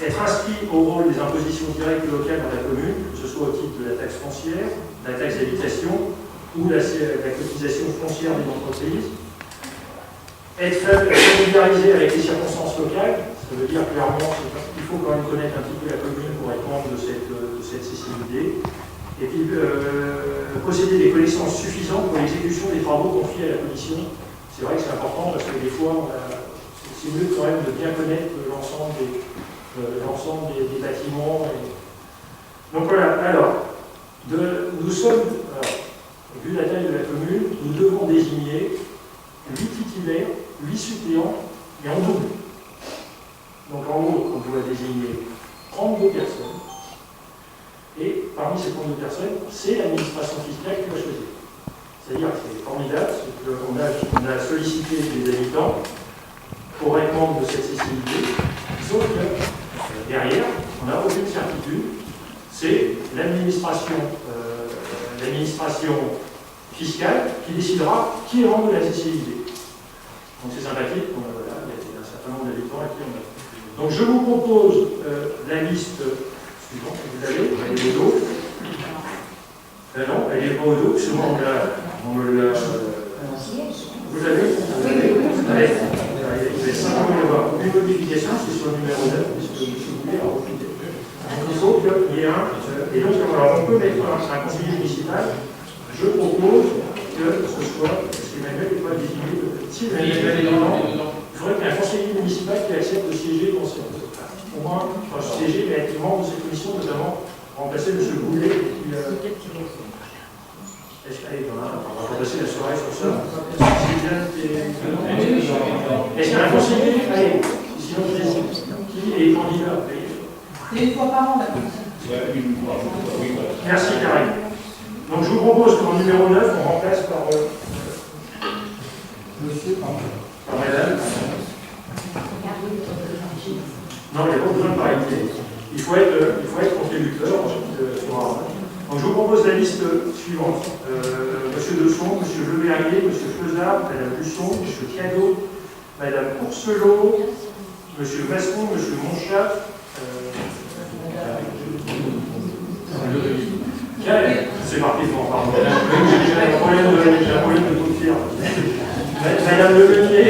D: être inscrit au rôle des impositions directes et locales dans la commune, que ce soit au titre de la taxe foncière, de la taxe d'habitation ou la cotisation foncière des entreprises, être familiarisé avec les circonstances locales, ça veut dire clairement qu'il faut quand même connaître un petit peu la commune pour être membre de cette CCID, et puis posséder des connaissances suffisantes pour l'exécution des travaux confiés à la commission. C'est vrai que c'est important parce que des fois, c'est mieux quand même de bien connaître l'ensemble des bâtiments. Donc voilà, alors, nous sommes, vu la taille de la commune, nous devons désigner 8 titulaires, 8 suppléants et en double. Donc en haut, on doit désigner 32 personnes. Et parmi ces 32 personnes, c'est l'administration fiscale qui va choisir. C'est-à-dire que c'est formidable, c'est qu'on a sollicité des habitants pour être membre de cette CCID, sauf que derrière, on n'a aucune certitude, c'est l'administration fiscale qui décidera qui est membre de la CCID. Donc c'est sympathique, voilà, il y a un certain nombre d'habitants à qui on a. Donc je vous propose la liste suivante que vous avez, elle est au dos. Non, elle n'est pas au dos, parce que moi on me l'a. Vous avez allez, vous allez simplement y avoir une modification, c'est sur le numéro 9, puisque M. Boulet a refusé. Donc il faut qu'il y ait un. Et donc alors, on peut mettre un conseiller municipal. Je propose que ce soit, parce qu'Emmanuel n'est pas désigné, si Emmanuel est dedans, il faudrait qu'il y ait un conseiller municipal qui accepte de siéger dans cette. Au moins, siéger et être membre de cette commission, notamment remplacer M. Boulet. Allez, on va passer la soirée sur ça. Est-ce qu'il y a un conseiller? Allez, sinon qui est candidat?
G: C'est une fois par an, d'accord.
D: Merci, Karine. Donc je vous propose qu'en numéro 9, on remplace par madame. Non, il n'y a pas besoin de parité. Il faut être contributeur. Donc je vous propose la liste suivante. Monsieur Desson, Monsieur Leverrier, Monsieur Feuzard, Madame Busson, Monsieur Cadeau, Madame Courcelot, Monsieur Mascon, Monsieur Monchat, c'est marqué devant, pardon. J'ai un problème de copie. Madame Lemeunier,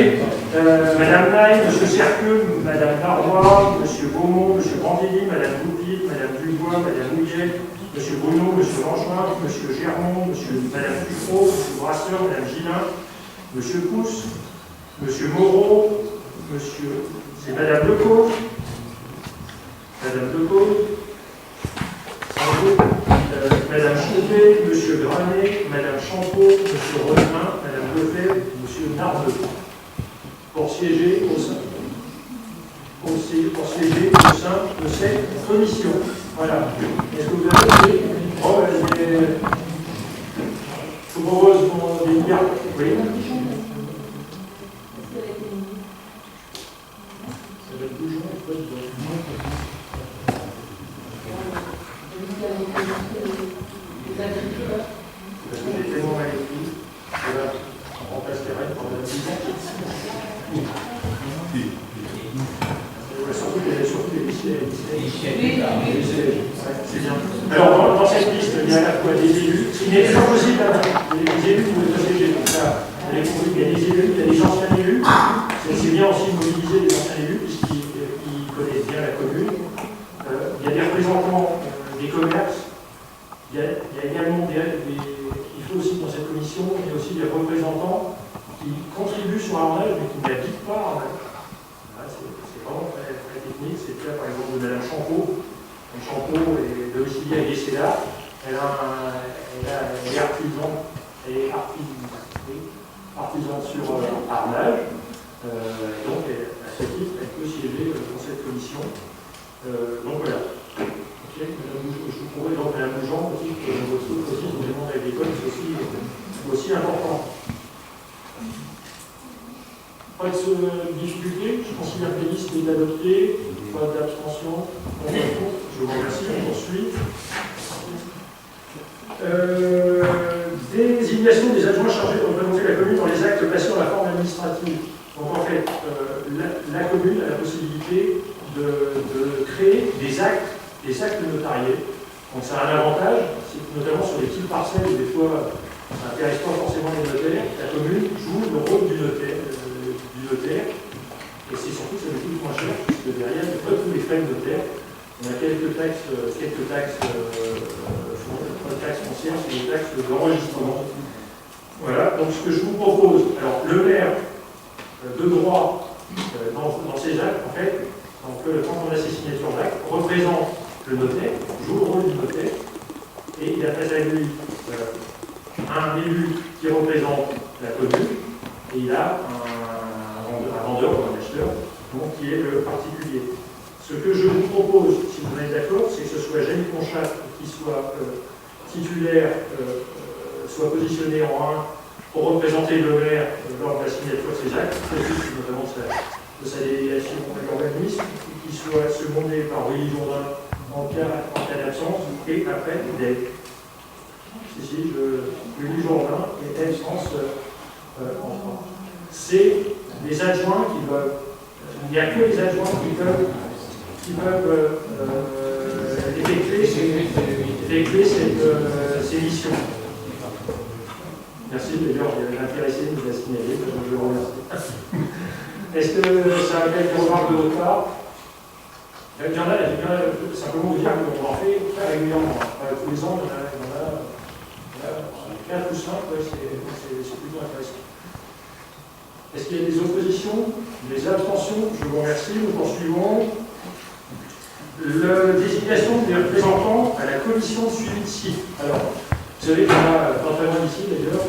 D: Madame Naï, Monsieur Cerqueux, Madame Darrois, Monsieur Beaumont, Monsieur Brandilly, Madame Goupil, Madame Dubois, Madame Mouillet, Monsieur Bruno, Monsieur Langevin, Monsieur Germont, Madame Dufaux, Monsieur Brasseur, Madame Gillin, Monsieur Pousse, Monsieur Moreau, c'est Madame Decaux, Madame Chauvet, Monsieur Granet, Madame Champeau, Monsieur Rodelin, Madame Lefebvre, Monsieur Nardeux, pour siéger au sein de cette commission. Voilà. Est-ce que vous avez Bon, je vous propose qu'on délibère. Oui. Ça va être bougeant, pas de parce que j'ai tellement mal écrit, que là, on remplace les règles par la vision. Surtout les lycées. C'est bien. Alors, dans cette liste, il y a à la fois des élus, ce qui n'est pas possible d'avoir des élus ou des protégés. Donc là, il y a des élus, il y a des anciens élus. C'est bien aussi de mobiliser les anciens élus, puisqu'ils connaissent bien la commune. Il y a des représentants des commerces. Il y a également il faut aussi dans cette commission, il y a aussi des représentants qui contribuent sur Arnage, mais qui n'habitent pas Arnage. C'est vraiment très, très technique. C'est le cas par exemple de Mme Champeau. Mme Champeau est domiciliée à Guessela. Elle est artisan sur Arnage. Donc, à ce titre, elle peut siéger dans cette commission. Donc voilà. Okay. Je vous propose donc Mme Jean aussi, votre aussi, sur le monde agricole, c'est aussi important. Pas de difficulté, je considère que la liste est adoptée, pas d'abstention. Je vous remercie, on poursuit. Désignation des adjoints chargés de représenter la commune dans les actes passés dans la forme administrative. Donc en fait, la commune a la possibilité de créer des actes notariés. Donc ça a un avantage, c'est que notamment sur les petites parcelles où des fois ça n'intéresse pas forcément les notaires, la commune joue le rôle du notaire. Et c'est surtout que ça coûte moins cher, puisque derrière, il n'y a pas tous les frais de notaire. On a quelques taxes foncières, c'est des taxes d'enregistrement. Voilà, donc ce que je vous propose, alors le maire de droit dans ces actes, en fait, donc, quand on a ces signatures d'actes, représente le notaire, joue le rôle du notaire, et il a face à lui un élu qui représente la commune, et il a un vendeur ou un acheteur, donc, qui est le particulier. Ce que je vous propose, si vous êtes d'accord, c'est que ce soit Jenny Conchat qui soit titulaire, soit positionné en 1 pour représenter le maire lors de la signature de ces actes, notamment de sa délégation à l'organisme, qui soit secondé par Willy Jourdain en cas d'absence, et après, Dave. Willy Jourdain et Dave France en 3. C'est les adjoints qui doivent. Il n'y a que les adjoints qui peuvent effectuer ces missions. Merci, d'ailleurs, l'intéressé nous a signalé, je le remercie. Est-ce que ça a quelques remarques de votre part? Il y en a, simplement vous dire qu'on en fait très régulièrement. Tous les ans, il y en a 4 ou 5, c'est plutôt intéressant. Est-ce qu'il y a des oppositions, des abstentions? Je vous remercie. Nous poursuivons. La désignation des représentants à la commission de suivi de site. Alors, vous savez qu'on a pas très loin d'ici d'ailleurs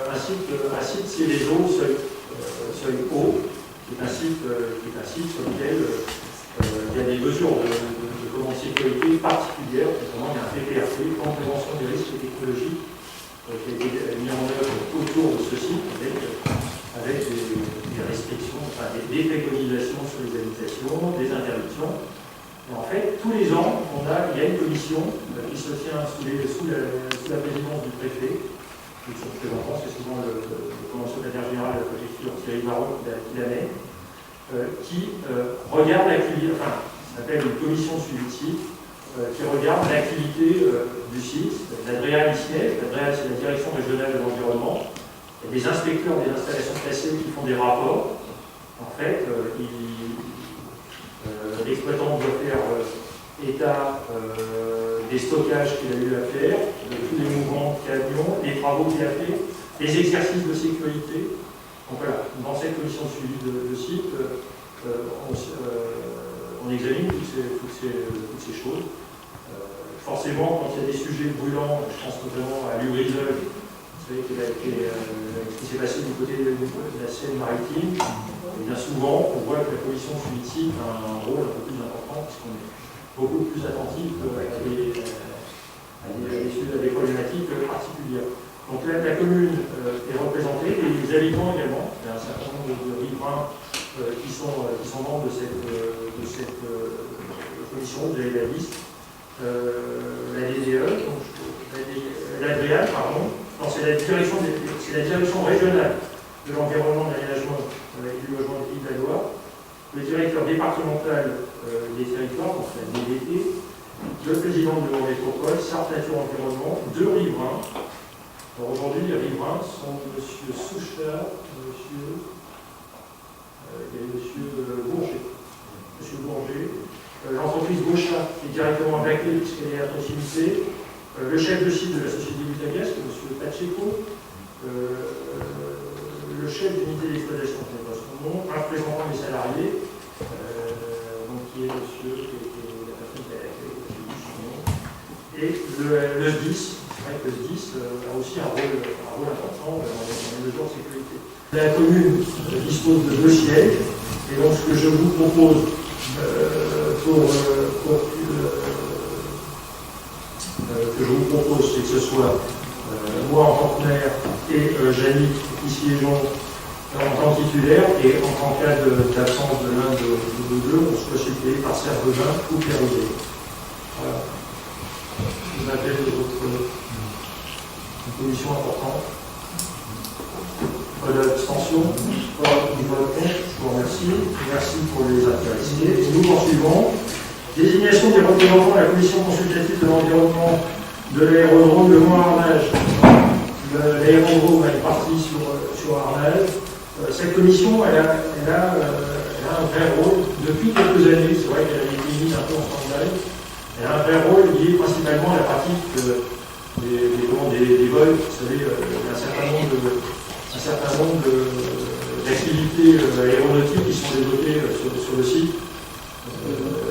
D: un site c'est les eaux seuil haut, qui est un site sur lequel il y a des mesures de sécurité particulières, notamment il y a un PPRT, plan de prévention des risques technologiques, qui a été mis en œuvre autour de ce site avec des restrictions, enfin des préconisations sur les habitations, des interdictions. Et en fait, tous les ans, il y a une commission qui se tient sous la présidence du préfet, qui est son représentant, c'est souvent le secrétaire général de la préfecture, Thierry Baron, qui l'année, qui regarde l'activité, enfin, ça s'appelle une commission de suivi de site, qui regarde l'activité du site. L'ADREA c'est la direction régionale de l'environnement. Il y a des inspecteurs des installations classées qui font des rapports. En fait, l'exploitant doit faire état des stockages qu'il a eu à faire, de tous les mouvements de camions, les travaux qu'il a fait, les exercices de sécurité. Donc voilà, dans cette commission de suivi de site, on examine toutes ces choses. Forcément, quand il y a des sujets brûlants, je pense notamment à l'Urisol, vous savez ce qui s'est passé du côté de la Seine maritime, et bien souvent, on voit que la commission de suivi de site a un rôle un peu plus important, puisqu'on est beaucoup plus attentif à des problématiques particulières. Donc la commune est représentée, les habitants également, il y a un certain nombre de riverains qui sont membres de cette commission, vous avez la liste, la DDE, donc, l'ADREAL, pardon, c'est la direction régionale de l'environnement, de l'aménagement et du logement des Pays de la Loire, le directeur départemental des territoires, donc la DDT, le président de l'Eurométropole, Sarthe Nature Environnement, deux riverains. Alors aujourd'hui, les riverains sont M. Souchard et M. Bourget. M. Bourget. L'entreprise Gauchat est directement attaquée puisqu'elle est à proximité. Le chef de site de la société Butagas, M. Pacheco. Le chef d'unité d'exploitation, je ne sais pas son nom, un représentant des salariés, donc qui est la personne qui a et le SDIS, c'est vrai que le SDIS a aussi un rôle important dans les mesures de sécurité. La commune dispose de 2 sièges, et donc ce que je vous propose c'est que ce soit moi en tant que maire et Jannick qui siégeons en tant que titulaire, et en cas d'absence de l'un de nous deux, on soit suppléé par Serge Bevin ou Pierre Audet. Voilà. Je vous appelle une commission importante. Pas d'abstention, pas de vote contre, je vous remercie. Merci pour les intéressés. Et nous poursuivons. Désignation des représentants de la commission consultative de l'environnement de l'aérodrome de Mont-Arnage. L'aérodrome est parti sur Arnage. Cette commission, elle a un vrai rôle depuis quelques années. C'est vrai qu'elle a été mise un peu en stand-by. Elle a un vrai rôle lié principalement à la pratique des vols. Vous savez, il y a un certain nombre d'activités aéronautiques qui sont développées sur le site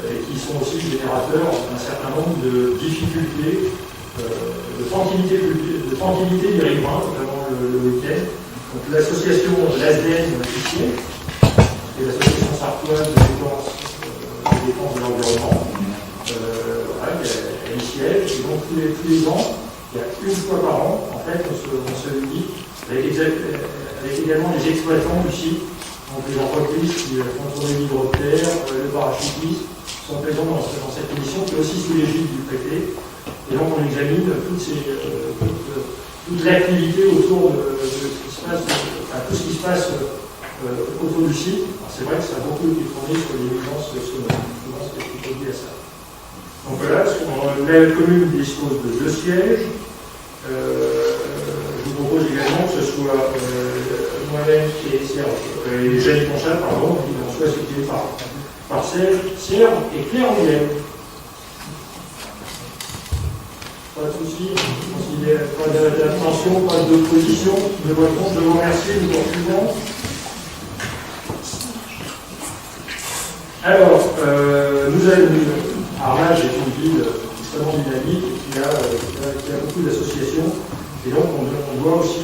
D: et qui sont aussi générateurs d'un certain nombre de difficultés, de tranquillité des riverains, notamment le week-end. Donc l'association l'ASDN ici, et l'association sartoise de défense de l'environnement, voilà, elle y siège, et donc tous les ans, il y a une fois par an, en fait, on se réunit avec également les exploitants du site, donc les entreprises qui font tourner l'hydrotère, le parachutiste, sont présents dans cette émission qui est aussi sous l'égide du préfet. Et donc on examine toute l'activité autour de ce qui se passe, tout ce qui se passe autour du site. C'est vrai que ça a beaucoup été tourné sur les nuisances sonores. Souvent c'est plutôt lié à ça. Donc voilà, la commune dispose de 2 sièges. Je vous propose également que ce soit moi-même et Serge, et Jannick Conchal, pardon, qui vont soit suppléés par Serge et Claire William. Pas de soucis, pas d'abstention, pas d'opposition, de vote contre, je vous remercie, nous poursuivons. Alors, Arnage est une ville extrêmement dynamique qui a beaucoup d'associations, et donc on doit aussi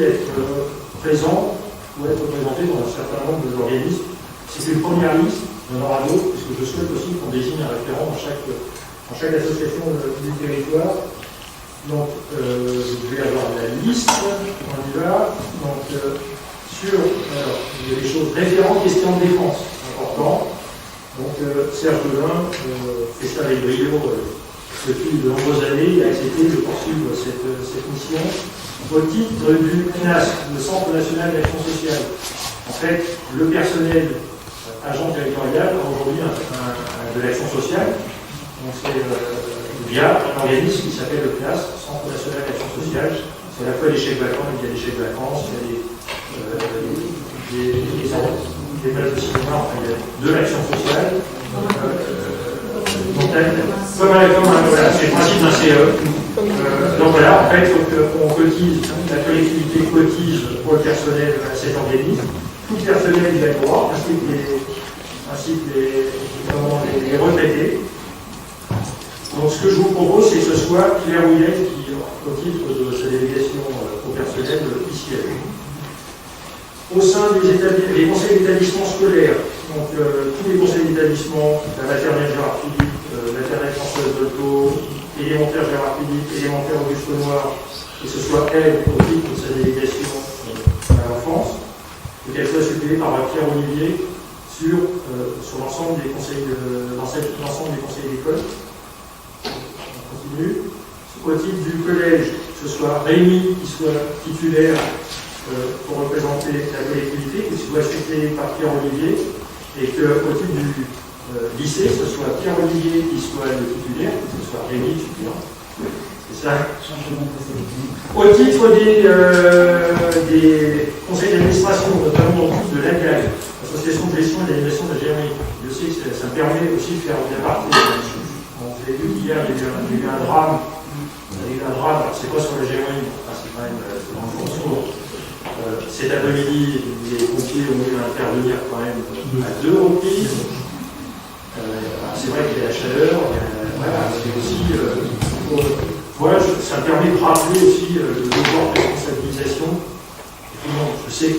D: être présent ou être représenté dans un certain nombre d'organismes. C'est une première liste, il y en aura d'autres, puisque je souhaite aussi qu'on désigne un référent dans chaque association du territoire. Donc, vous devez avoir la liste, on y va. Donc, il y a des choses référentes, questions de défense, important. Donc, Serge Bevin fait ça avec brio depuis de nombreuses années. Il a accepté de poursuivre cette mission au titre du CNAS, le Centre National d'Action Sociale. En fait, le personnel agent territorial a aujourd'hui de l'action sociale. Donc c'est via un organisme qui s'appelle le CNAS, Centre National d'Action Sociale. C'est à la fois des chèques vacances, il y a des chèques vacances, il y a des places de cinéma, enfin il y a de l'action sociale. Donc voilà, c'est le principe d'un CE. Donc voilà, en fait, il faut qu'on cotise, la collectivité cotise pour le personnel à cet organisme. Tout le personnel y a le droit, ainsi que les retraités. Donc ce que je vous propose, c'est que ce soit Claire William qui, au titre de sa délégation au personnel, ici. Au sein des conseils d'établissement scolaires, donc tous les conseils d'établissement, la maternelle Gérard Philippe, la Frédéric Françoise Dolto, élémentaire Gérard Philippe, élémentaire Auguste Renoir, que ce soit elle au titre de sa délégation à l'enfance, et qu'elle soit suppléée par Pierre Olivier sur l'ensemble des conseils d'école. On continue. Au titre du collège, que ce soit Rémi qui soit titulaire pour représenter la collectivité, qui soit suppléé par Pierre Olivier, et qu'au titre du lycée, ce soit Pierre Olivier qui soit le titulaire, que ce soit Rémi le suppléant. C'est ça. Au titre des conseils d'administration, notamment au titre de l'AGAG, l'association de gestion et d'animation de la GRI, je sais que ça me permet aussi de faire une aparté. Vous avez vu qu'hier, il y a eu un drame. C'est pas sur la GRI, c'est quand même dans le fond. Cet après-midi, les pompiers ont dû intervenir quand même à 2 reprises. C'est vrai qu'il y a la chaleur, voilà, c'est aussi. Voilà, ça me permet de rappeler aussi le devoir de responsabilisation. Je sais que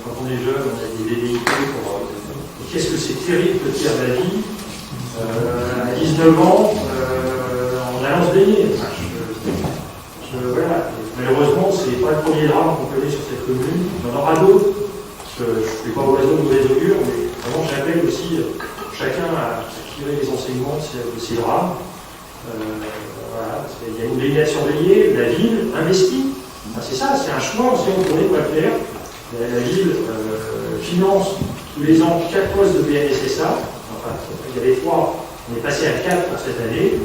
D: quand on est jeune, on a des velléités pour. Qu'est-ce que c'est terrible de perdre la vie à 19 ans en allant se baigner. Voilà. Malheureusement, ce n'est pas le premier drame qu'on connaît sur cette commune. Il y en aura d'autres. Je ne suis pas oiseau de mauvais augure, mais vraiment j'appelle aussi chacun à tirer les enseignements de ces drames. Voilà. Il y a une ville à surveiller, la ville investit. Enfin, c'est ça, c'est un choix aussi, on pourrait pas faire. La ville finance tous les ans 4 postes de BNSSA. Enfin, il y avait 3, on est passé à 4 pour cette année.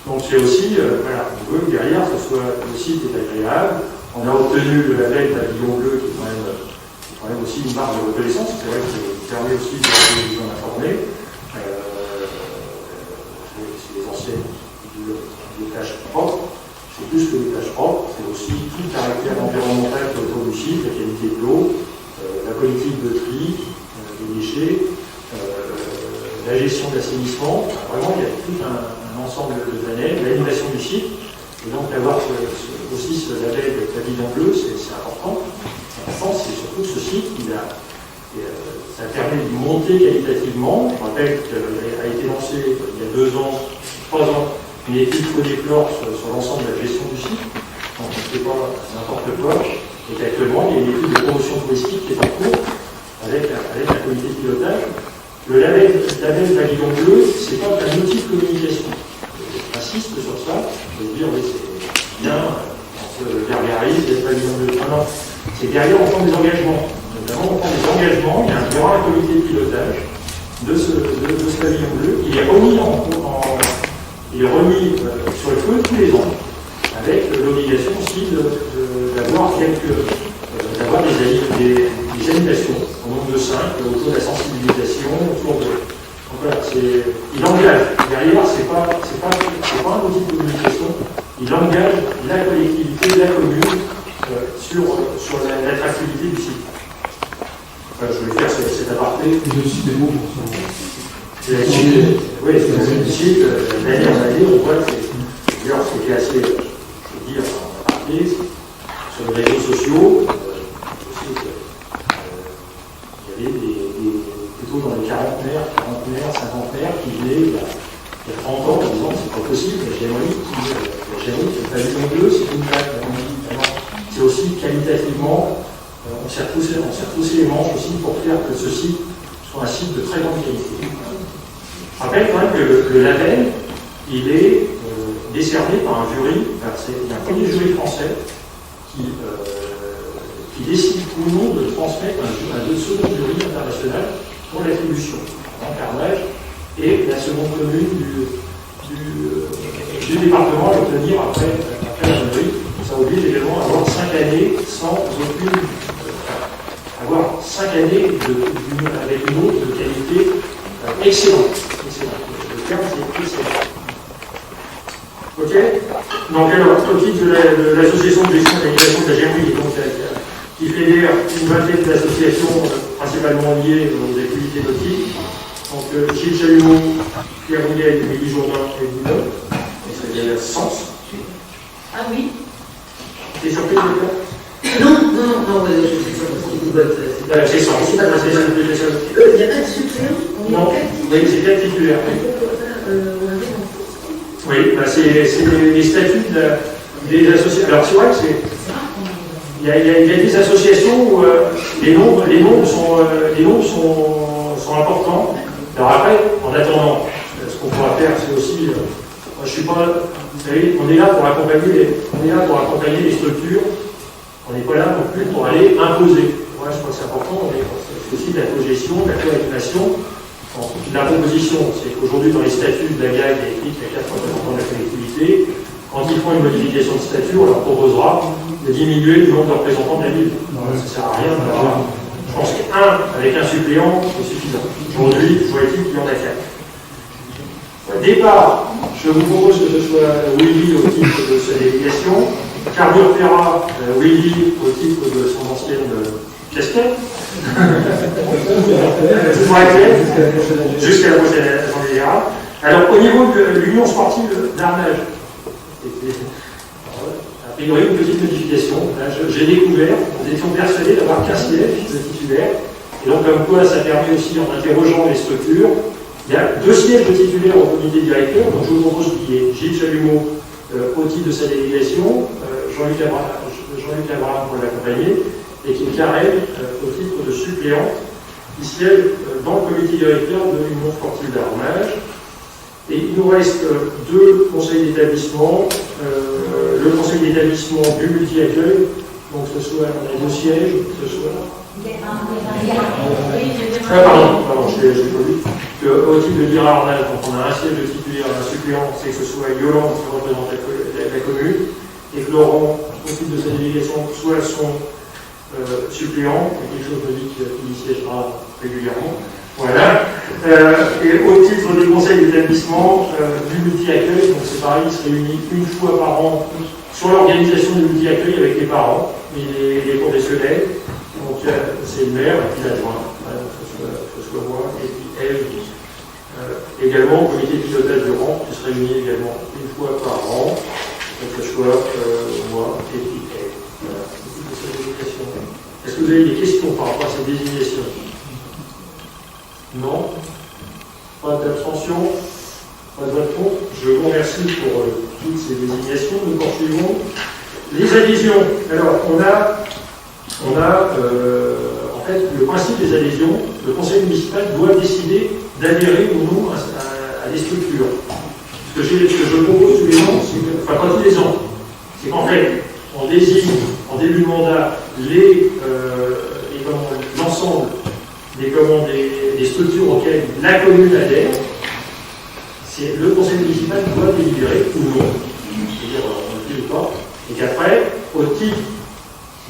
D: Donc c'est aussi, voilà, on veut que derrière ce soit le site est agréable. On a obtenu le label Pavillon Bleu qui est quand même aussi une marque de reconnaissance. C'est vrai que ça permet aussi de vous en informer. C'est les anciennes des tâches propres. C'est plus que les tâches propres, c'est aussi tout le caractère environnemental autour du site, la qualité de l'eau, la politique de tri, des déchets, la gestion de l'assainissement. Vraiment, il y a tout un ensemble de panels, l'animation du site, et donc d'avoir aussi ce label de Pavillon Bleu, c'est important. L'important, c'est surtout que ce site, ça permet de monter qualitativement. Je rappelle qu'elle a été lancée il y a 2 ans, 3 ans, une étude Prodéclore sur l'ensemble de la gestion du site, donc on ne fait pas n'importe quoi, et qu'actuellement, il y a une étude de promotion touristique qui est en cours avec un comité de pilotage. Le label Pavillon Bleu, ce n'est pas un outil de communication. J'insiste sur ça, je veux dire, oui, c'est bien, on se gargarise, il n'y a pas Pavillon Bleu. Non, c'est derrière, on prend des engagements. Notamment, on prend des engagements, il y aura un comité de pilotage de ce Pavillon Bleu. Il est remis sur le feu tous les ans, avec l'obligation aussi d'avoir des animations au nombre de 5 autour de la sensibilisation, autour de. Donc voilà, il engage. Derrière, c'est pas un outil de communication. Il engage la collectivité, la commune sur l'attractivité du site. Voilà, je voulais faire cet aparté.
H: Et aussi des mots pour ça.
D: Oui, c'est le site, l'année en année, on voit que d'ailleurs, c'était assez, je veux dire, en aparté, sur les réseaux sociaux. Il y avait plutôt dans les quarantenaires, qui venaient il y a 30 ans en disant c'est pas possible, la GRI, c'est le Pavillon Bleu, c'est une blague. C'est aussi qualitativement, on s'est retroussé les manches aussi pour faire que ce site soit un site de très grande qualité. Je rappelle quand même que le label, il est décerné par un jury, il y a un premier jury français qui décide ou non de transmettre un second jury international pour l'attribution en carnage, et la seconde commune du département à l'obtenir après la jury. Ça oblige également à avoir 5 années sans aucune. Avoir 5 années avec une autre de qualité excellente. Le terme, c'est excellent. Ok. Donc, alors, au titre de l'association de gestion et d'animation de la GRI, qui fédère une vingtaine d'associations principalement liées aux activités nautiques. Donc, Gilles Chalumeau, Pierre Rouillet, Émilie Jourdain et Boudin. Ça a sens.
G: Ah oui.
D: T'es surpris de ça?
I: Non, je sais pas parce qu'il vote.
D: C'est sens.
I: Il n'y a pas de suppléant.
D: Non, oui, c'est bien titulaire.
I: On avait
D: Oui, bah c'est les statuts des associations. Alors c'est vrai que il y a des associations où les nombres sont importants. Alors après, en attendant, ce qu'on pourra faire, c'est aussi, moi je suis pas, vous savez, on est là pour accompagner les structures. On n'est pas là non plus pour aller imposer. Moi, je crois que c'est important. C'est aussi de la cogestion, de la coordination. La proposition, c'est qu'aujourd'hui, dans les statuts de la GAG, il y a écrit qu'il y a 4 représentants de la collectivité. Quand ils font une modification de statut, on leur proposera de diminuer le nombre de représentants de la ville. Ça ne sert à rien d'avoir. Je pense qu'un avec un suppléant, c'est suffisant. Aujourd'hui, je vois qu'il y en a 4. Au départ, je vous propose que ce soit Willy au titre de sa délégation, Carmur Ferrat, Willy au titre de son ancienne casquette, jusqu'à la prochaine assemblée générale. Alors, au niveau de l'Union sportive d'Arnage, a priori une petite modification. Là, j'ai découvert, nous étions persuadés d'avoir qu'un siège de titulaire, et donc comme quoi ça permet aussi, en interrogeant les structures, il y a 2 sièges de titulaires au comité directeur, donc je vous propose qu'il y ait Gilles Chalumeau au titre de sa délégation, Jean-Luc Abraham pour l'accompagner, et qui est Carrel au titre de suppléant, qui siège dans le comité directeur de l'Union sportive d'Arnage. Et il nous reste 2 conseils d'établissement, le conseil d'établissement du multi-accueil, donc ce soit on a 2 sièges, ce soit... pardon, je l'ai pas vu. Au titre de l'IRA Arnage, donc on a un siège de titulaire et un suppléant, c'est que ce soit Yolande qui représente la commune, et que Laurent, au titre de sa délégation, soit son suppléant, quelque chose me dit qu'il y siégera régulièrement. Voilà. Et au titre du conseil d'établissement du multi-accueil, donc c'est pareil, il se réunit une fois par an sur l'organisation du multi-accueil avec les parents et les professionnels. Donc c'est le maire et puis l'adjoint, que ce soit moi, et puis elle. Également au comité de pilotage de rang, qui se réunit également une fois par an, que ce soit moi et puis elle. Voilà. Est-ce que vous avez des questions par rapport à cette désignation? Non? Pas d'abstention? Pas de vote contre? Je vous remercie pour toutes ces désignations. Nous poursuivons. Les adhésions. Alors, on a en fait le principe des adhésions. Le conseil municipal doit décider d'adhérer ou non à des structures. Ce que je propose tous les ans, enfin pas tous les ans, c'est qu'en fait, on désigne en début de mandat l'ensemble des structures auxquelles la commune adhère. C'est le conseil municipal qui doit délibérer ou non, c'est-à-dire on le dit ou pas, et qu'après, au titre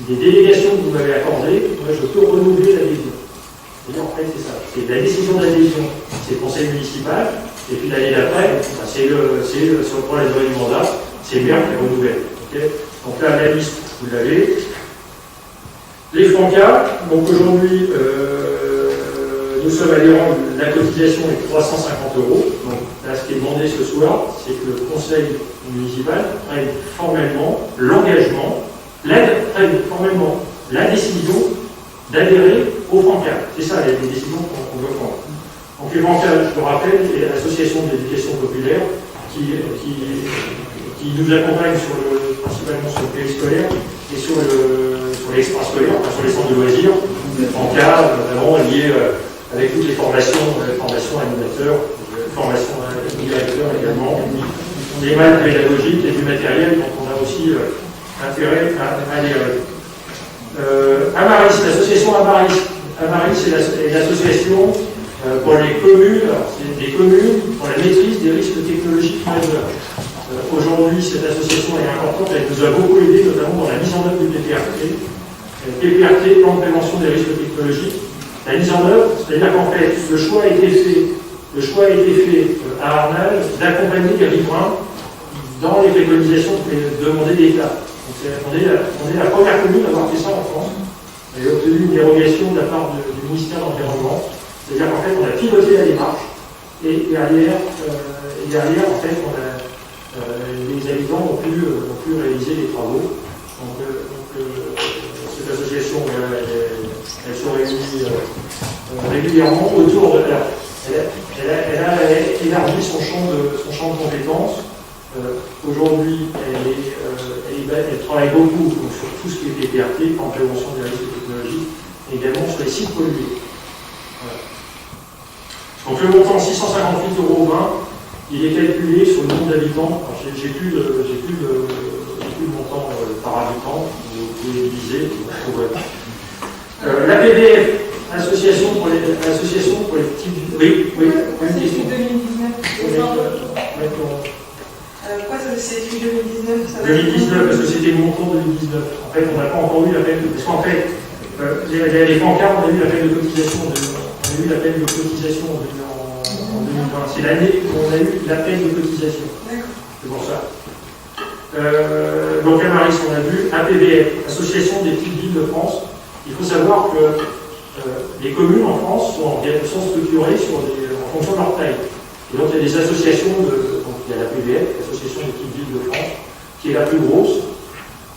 D: des délégations que vous m'avez accordées, moi je peux renouveler l'adhésion. C'est-à-dire en fait c'est ça, c'est la décision d'adhésion, c'est le conseil municipal, et puis l'année d'après, sur le point de la durée du mandat, c'est le maire qui renouvelle. Okay, donc là la liste, vous l'avez. Les Francas, donc aujourd'hui, nous sommes adhérents, la cotisation est de 350 €. Donc là, ce qui est demandé ce soir, c'est que le conseil municipal prenne formellement l'engagement, formellement la décision d'adhérer aux Francas. C'est ça les décisions qu'on veut prendre. Donc les Francas, je le rappelle, c'est l'association d'éducation populaire qui nous accompagne principalement sur le périscolaire et sur l'extrascolaire, enfin sur les centres de loisirs, en cas notamment liés avec toutes les formations animateurs, formations directeurs également, des maths pédagogiques et du matériel dont on a aussi intérêt à adhérer. Amaris, l'association Amaris. Amaris, c'est l'association pour les communes, c'est des communes pour la maîtrise des risques technologiques majeurs. Aujourd'hui, cette association est importante, elle nous a beaucoup aidé, notamment dans la mise en œuvre du PPRT. PPRT, plan de prévention des risques technologiques. La mise en œuvre, c'est-à-dire qu'en fait, le choix a été fait à Arnage d'accompagner les riverains dans les préconisations demandées d'État. On est la première commune à avoir fait ça en France. On a obtenu une dérogation de la part du ministère de l'Environnement. C'est-à-dire qu'en fait, on a piloté la démarche et derrière en fait, les habitants ont pu réaliser les travaux. Donc cette association, elle se réunit régulièrement autour de... Elle a élargi son champ de compétences Aujourd'hui, elle travaille beaucoup donc, sur tout ce qui est PPRT, en prévention des risques technologiques, et également sur les sites pollués. Voilà. Donc le montant 658,20 €, il est calculé sur le nombre d'habitants. J'ai plus le montant par habitant, vous pouvez diviser. La PBF, Association pour les petites... Oui, une question.
G: 2019. Pourquoi c'est depuis 2019
D: 2019, parce que c'était le montant 2019. En fait, on n'a pas encore eu l'appel de... Parce qu'en fait, les pancartes, on a eu l'appel de cotisation en 2020. C'est l'année où on a eu l'appel de cotisation. C'est pour ça. Donc, Amaris, on a vu, APBF, Association des petites villes de France. Il faut savoir que les communes en France sont structurées en fonction de leur taille. Et donc, il y a des associations donc, il y a la PBF, l'Association des petites villes de France, qui est la plus grosse.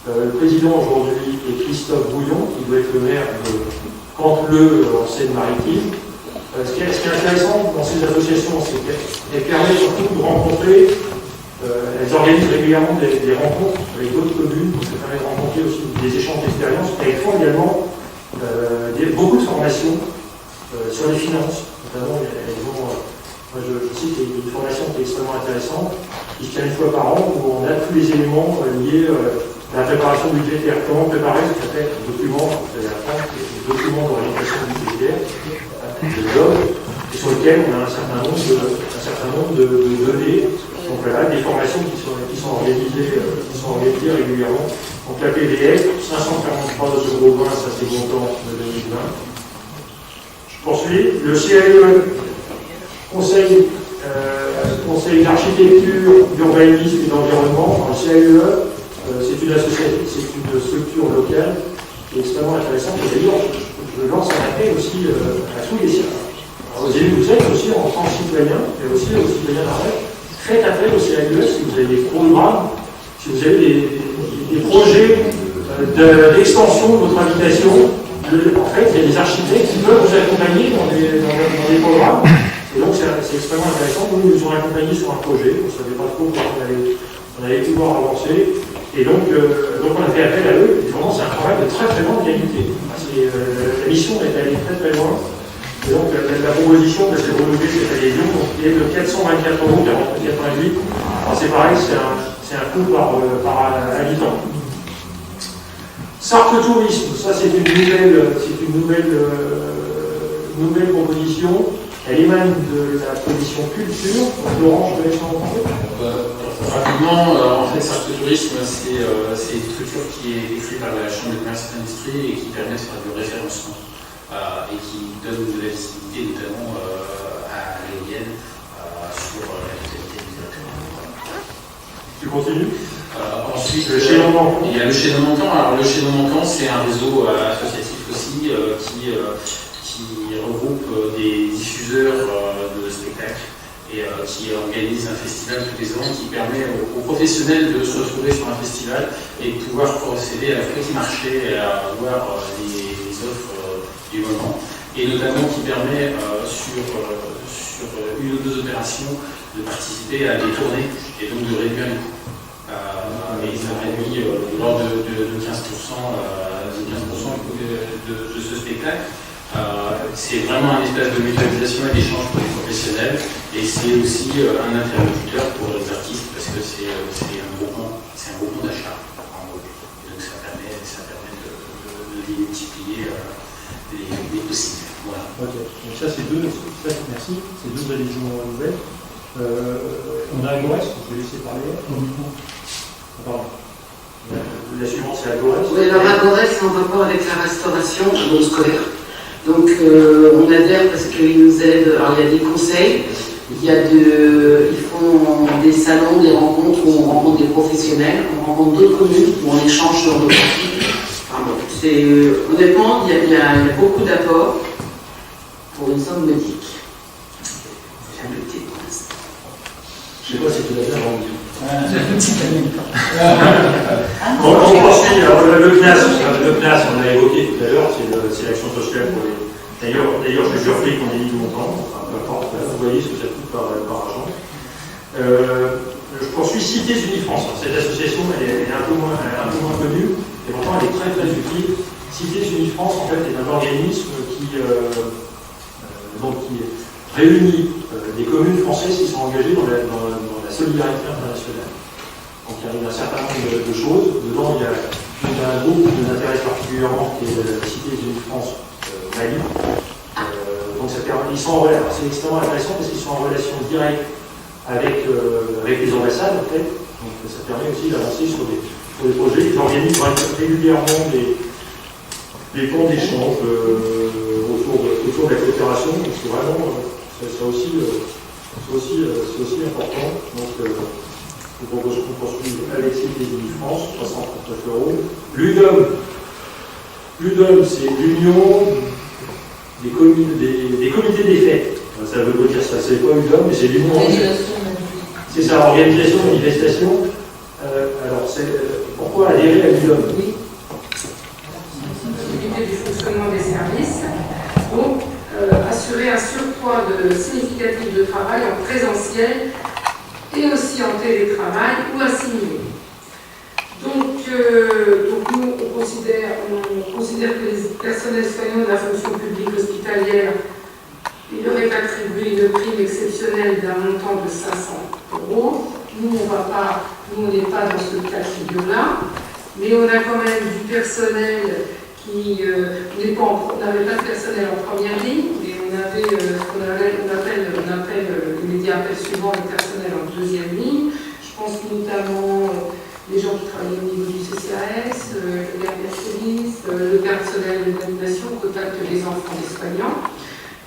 D: Le président aujourd'hui est Christophe Bouillon, qui doit être le maire de Canteleu en Seine-Maritime. Ce qui est intéressant dans ces associations, c'est qu'elles permettent surtout de rencontrer, elles organisent régulièrement des rencontres avec d'autres communes, donc ça permet de rencontrer aussi des échanges d'expériences. Et elles font également beaucoup de formations sur les finances. Notamment, moi je cite une formation qui est extrêmement intéressante, qui se tient une fois par an, où on a tous les éléments liés à la préparation budgétaire. Comment préparer ce qu'on appelle le document, vous allez apprendre, le document d'orientation budgétaire, de l'homme, et sur lequel on a un certain nombre de données. Donc voilà, des formations qui sont organisées régulièrement. Donc la PBF, 543,20 €, ça c'est le montant de 2020. Je poursuis. Le CAE, Conseil d'architecture, d'urbanisme et d'environnement. Le CAE, c'est une structure locale qui est extrêmement intéressante. Et d'ailleurs, je lance un appel aussi à tous les aux élus que vous êtes, aussi en tant que citoyens, et aussi aux citoyens d'arrêt. Faites appel au CAE si vous avez des programmes, si vous avez des projets d'extension de votre habitation. En fait, il y a des architectes qui peuvent vous accompagner dans des programmes. Et donc, c'est extrêmement intéressant. Nous nous avons accompagnés sur un projet. On ne savait pas trop comment on allait pouvoir avancer. Et donc on a fait appel à eux. Et vraiment, c'est un travail de très très grande qualité. La mission est allée très très loin. Et donc, la proposition de cette renouvelée cette adhésion est de 424,88 €. C'est pareil, c'est un coût par habitant. Sarthe Tourisme, ça c'est une nouvelle proposition. Elle émane de la commission culture. Laurent, je te laisse en parler.
H: Rapidement, en fait, Sarthe Tourisme, c'est une structure qui est créée par la Chambre de commerce et d'industrie et qui permet de faire du référencement et qui donne de la visibilité, notamment à l'éolienne sur la totalité du territoire.
D: Tu continues.
H: Ensuite,
D: le chaînon manquant.
H: Il y a le chaînon manquant. Alors, le chaînon manquant, c'est un réseau associatif aussi qui regroupe des diffuseurs de spectacles et qui organise un festival tous les ans qui permet aux professionnels de se retrouver sur un festival et de pouvoir procéder à la petit marché et à voir les offres du moment, et notamment qui permet sur une ou deux opérations de participer à des tournées et donc de réduire les coûts. Et ça réduit l'ordre de 15% le coût de ce spectacle. C'est vraiment un espace de mutualisation et d'échange pour les professionnels, et c'est aussi un interlocuteur pour les artistes parce que c'est un groupement d'achat en gros. Et donc ça permet de démultiplier les possibles. Voilà.
D: Ok, donc ça c'est merci, c'est deux adhésions nouvelles. On a Agores, je vais laisser parler. Pardon. La suivante c'est Agores.
I: Oui, alors Agores c'est en rapport avec la restauration donc scolaire. Donc on adhère parce qu'ils nous aident. Alors il y a des conseils, ils font des salons, des rencontres où on rencontre des professionnels, on rencontre d'autres communes où on échange sur nos pratiques. Enfin, bon, honnêtement, il y a beaucoup d'apports pour une somme modique. J'ai un petit pour l'instant.
E: Je ne sais pas si tu l'as bien rendu.
D: On poursuit. Alors le CNAS, on l'a évoqué tout à l'heure, c'est l'action sociale pour les. D'ailleurs, je suis surpris qu'on ait mis longtemps. Enfin, peu importe, vous voyez ce que ça coûte par argent. Je poursuis Cités Unis France. Cette association elle est un peu moins connue, et pourtant elle est très très utile. Cités Unis France, en fait, est un organisme qui réunit des communes françaises qui sont engagées dans la solidarité internationale. Donc il y a un certain nombre de choses. Dedans, il y a un groupe qui nous intéresse particulièrement, qui est la Cité Unis France Mali. Donc ils sont en relation, c'est extrêmement intéressant parce qu'ils sont en relation directe avec les ambassades, en fait. Donc ça permet aussi d'avancer sur des projets. Ils organisent régulièrement des camps d'échange autour de la coopération. Donc c'est vraiment, c'est aussi important. Donc je propose qu'on poursuive avec Cités Unis France, 339 €. L'UDOM, c'est l'Union des comités des fêtes. Ça veut pas dire ça, c'est pas UDOM, mais c'est l'Union. C'est ça, organisation de manifestation. Alors, pourquoi adhérer à l'UDOM?
I: S'occuper du fonctionnement des services, donc assurer un surcroît significatif de travail en présentiel et aussi en télétravail ou assimilé. Donc nous, on considère que les personnels soignants de la fonction publique hospitalière, il leur est attribué une prime exceptionnelle d'un montant de 500 €. Nous, on n'est pas dans ce cas de figure-là, mais on a quand même du personnel qui n'avait pas de personnel en première ligne, mais on avait ce qu'on appelle les médias appellent souvent le personnel en deuxième ligne. Je pense notamment les gens qui travaillent au niveau du CCAS, les RPSListes, le personnel de l'animation, contact les enfants des soignants.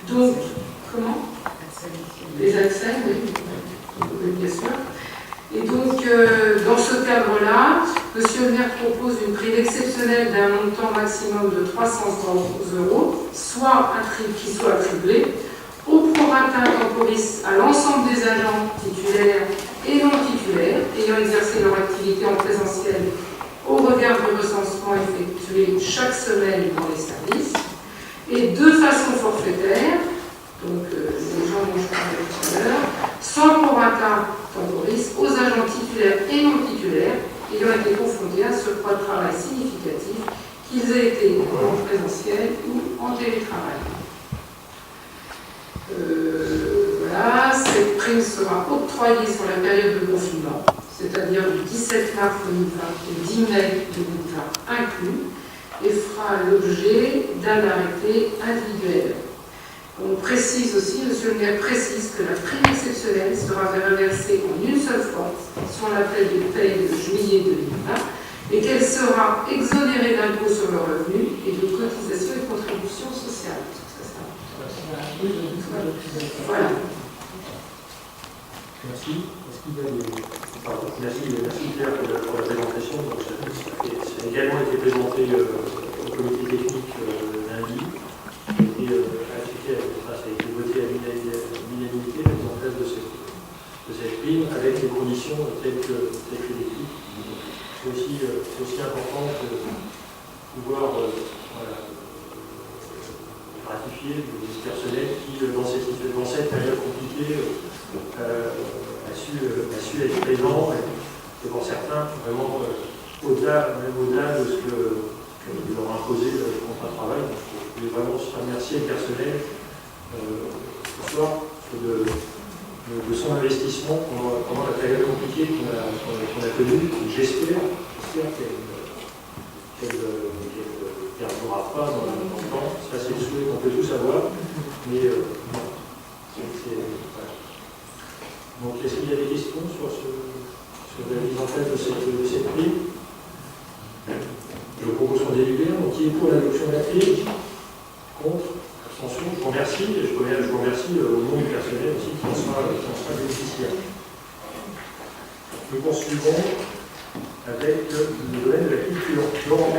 I: Donc, comment? Les accès, oui, bien sûr. Et donc, dans ce cadre-là, M. le maire propose une prime exceptionnelle d'un montant maximum de 300 €, soit qui soit attribué au prorata temporis à l'ensemble des agents titulaires et non titulaires ayant exercé leur activité en présentiel au regard du recensement effectué chaque semaine dans les services, et de façon forfaitaire, donc les gens dont je parlais tout à l'heure, sans prorata temporis aux agents titulaires et non titulaires ayant été confrontés à ce surcroît de travail significatif, qu'ils aient été en présentiel ou en télétravail. Voilà, cette prime sera octroyée sur la période de confinement, c'est-à-dire du 17 mars 2020 au 10 mai 2020 inclus, et fera l'objet d'un arrêté individuel. On précise aussi, M. le maire précise que la prime exceptionnelle sera reversée en une seule fois sur la paie de juillet 2020 et qu'elle sera exonérée d'impôts sur le revenu et de cotisations et contributions sociales. Voilà.
D: Merci. Est-ce qu'il y a merci Pierre pour la présentation. Donc, ça a également été présenté au comité technique lundi. Ça a été voté à l'unanimité, la mise en place de cette prime avec les conditions telles que décrites. C'est aussi important de pouvoir ratifier les personnels qui, dans cette période compliquée, a su être présent, et pour certains, vraiment au-delà de ce que leur a imposé le contrat de travail. Donc, je voulais vraiment remercier le personnel ce soir de son investissement pendant la période compliquée qu'on a connue. J'espère qu'elle ne perdura pas dans le temps. Ça, c'est le souhait qu'on peut tous avoir. Mais voilà. Donc, est-ce qu'il y a des questions sur la mise en place de cette prime? Je vous propose qu'on délibère. Donc, qui est pour l'adoption de la prime? Contre? Abstention? Je vous remercie. Et je vous remercie au nom du personnel aussi qui en sera bénéficiaire. Nous poursuivons avec le domaine de la culture. Laurent.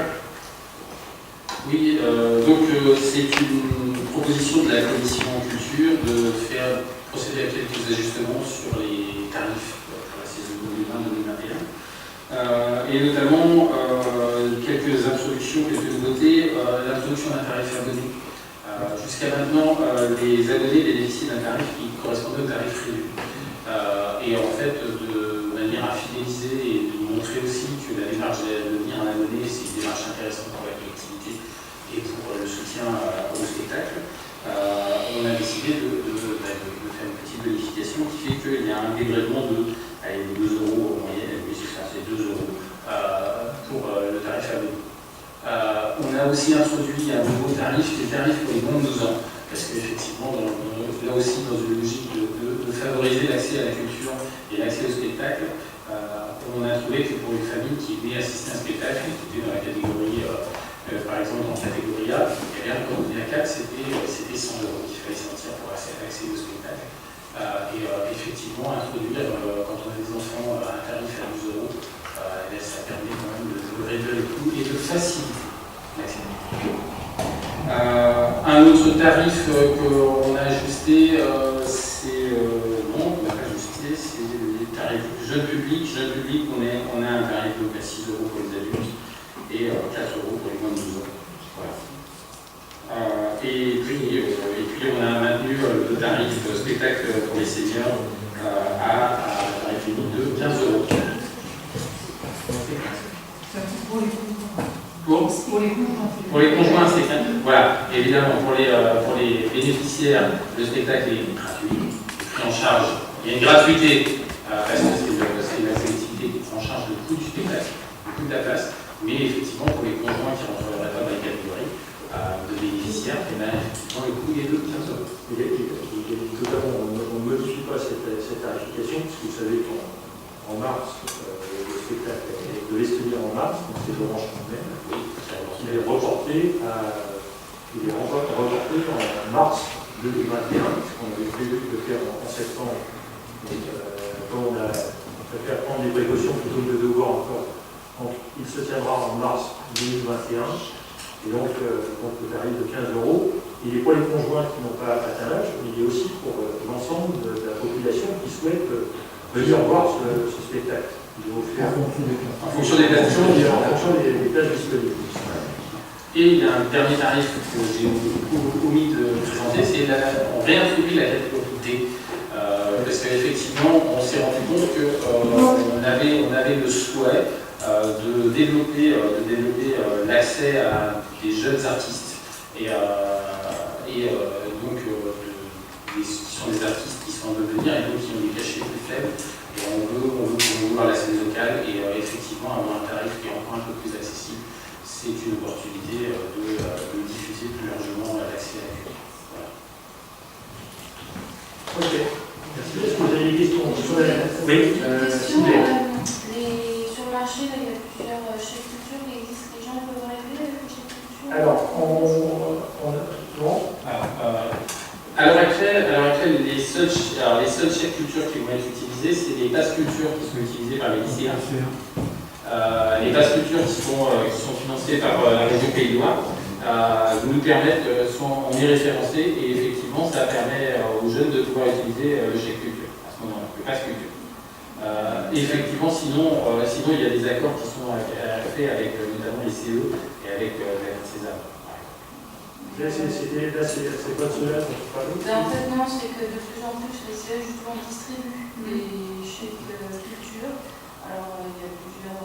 H: Oui, donc c'est une proposition de la commission culture de faire procéder à quelques ajustements sur les tarifs pour la saison 2020-2021. Et notamment quelques introductions, quelques nouveautés, l'introduction d'un tarif abonné. Jusqu'à maintenant, les abonnés bénéficiaient d'un tarif qui correspondait au tarif réduit. Et en fait, de manière manière à fidéliser et de montrer aussi que la démarche de devenir un abonné, c'est une démarche intéressante pour la collectivité et pour le soutien au spectacle, on a décidé de faire une petite bonification qui fait qu'il y a un dégrèvement de 2 euros en moyenne, oui c'est ça, c'est 2 euros pour le tarif abonné. On a aussi introduit un nouveau tarif, qui est le tarif pour les moins de 12 ans, parce qu'effectivement, là aussi, dans une logique de favoriser l'accès à la culture et l'accès au spectacle, on a trouvé que pour une famille qui venait assister à un spectacle, qui était dans la catégorie, par exemple en catégorie A, et bien quand on venait à 4, c'était 100 euros qu'il fallait sortir pour accéder au spectacle. Effectivement, introduire, quand on a des enfants, un tarif à 12 euros, ça permet quand même de réduire les coûts et de faciliter l'accès. Un autre tarif qu'on a ajusté, non, on n'a pas ajusté, c'est les tarifs jeune public. Jeune public, on a un tarif donc à 6 euros pour les adultes et 4 euros pour les moins de 12 ans. Voilà. Et puis on a maintenu le tarif spectacle pour les seniors à un tarif limite de 15 euros. Pour les conjoints, c'est voilà, évidemment, pour les bénéficiaires, le spectacle est gratuit, pris en charge. Il y a une gratuité, parce que c'est la collectivité qui prend en charge le coût du spectacle, le coût de la place. Mais effectivement, pour les conjoints qui ne rentreraient pas dans les catégories de bénéficiaires, effectivement, le coût est de 15 euros.
D: Totalement, on ne modifie pas cette tarification, parce que vous savez qu'en mars, le spectacle devait se tenir en mars, donc c'est l'Orange même. Il est reporté en mars 2021, puisqu'on avait prévu de le faire en septembre. Donc, quand on a préféré prendre des précautions plutôt que de devoir encore. Donc, il se tiendra en mars 2021, et donc le tarif de 15 euros. Il est pour les conjoints qui n'ont pas atteint l'âge, mais il est aussi pour l'ensemble de la population qui souhaite venir voir ce spectacle. Il est offert
H: en fonction des places
D: disponibles.
H: Et il y a un dernier tarif que j'ai omis de présenter, c'est on réintroduit la catégorie D. Parce qu'effectivement, on s'est rendu compte qu'on avait le souhait de développer l'accès à des jeunes artistes. Et donc, qui sont des artistes qui sont en devenir et donc qui ont des cachets plus faibles. Et on veut promouvoir la scène locale et effectivement avoir un tarif qui est encore un peu plus accessible. C'est une opportunité de diffuser plus largement l'accès à la culture. Voilà.
D: Ok. Merci. Est-ce que vous avez des questions sur la... Oui.
J: Question, sur le marché, il y a plusieurs chefs culture qui existent. Les gens peuvent rêver avec les chefs culture.
D: Alors,
H: à l'heure actuelle, les seuls chefs culture qui vont être utilisés, c'est les passes culture qui sont utilisées par les lycéens. Les passes culture qui sont financées par la région Pays de Loire nous permettent, on est référencé et effectivement ça permet aux jeunes de pouvoir utiliser le chèque culture à ce moment-là, le passe culture. Effectivement, sinon il y a des accords qui sont faits avec notamment les CE et avec la César.
D: Là, c'est pas de cela dont tu parles.
J: En fait, non, c'est que de plus en plus, les CE justement distribuent les chèques culture. Alors, il y a plusieurs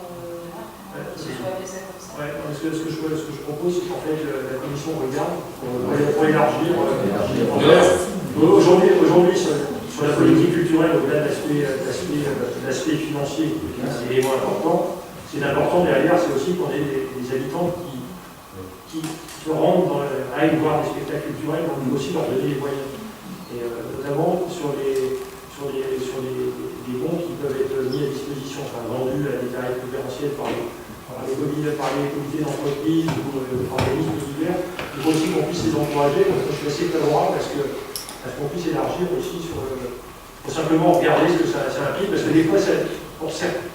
J: marques, je vais appeler ça comme ça.
D: Ouais, ce que je propose, c'est qu'en fait, la commission regarde pour élargir. Aujourd'hui, sur la politique culturelle, au-delà de l'aspect financier, c'est l'élément important. C'est important derrière, c'est aussi qu'on ait des habitants qui se rendent aillent voir des spectacles culturels, on peut aussi leur donner les moyens. Et notamment sur des bons qui peuvent être mis à disposition, enfin vendus à des tarifs préférentiels par les comités d'entreprise ou organismes divers. Il faut aussi qu'on puisse les encourager. Moi, je suis assez favorable parce qu'on puisse élargir aussi pour simplement regarder ce que ça implique, parce que des fois, pour certains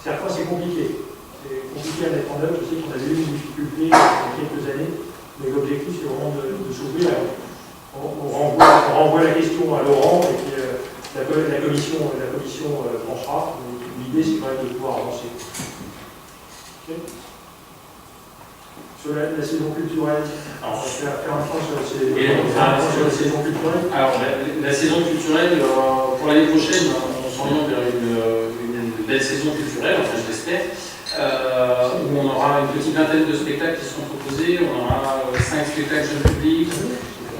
D: c'est compliqué. C'est compliqué à mettre en œuvre. Je sais qu'on avait eu une difficulté il y a quelques années, mais l'objectif c'est vraiment de s'ouvrir. On renvoie la question à Laurent et puis la commission tranchera. L'idée c'est quand même de pouvoir avancer. Okay. Sur la saison culturelle, on va faire un point sur la saison culturelle.
H: Alors la saison culturelle, pour l'année prochaine, on se s'oriente vers une belle saison culturelle, enfin je l'espère, où on aura une petite vingtaine de spectacles qui seront proposés, on aura 5 spectacles jeunes publics,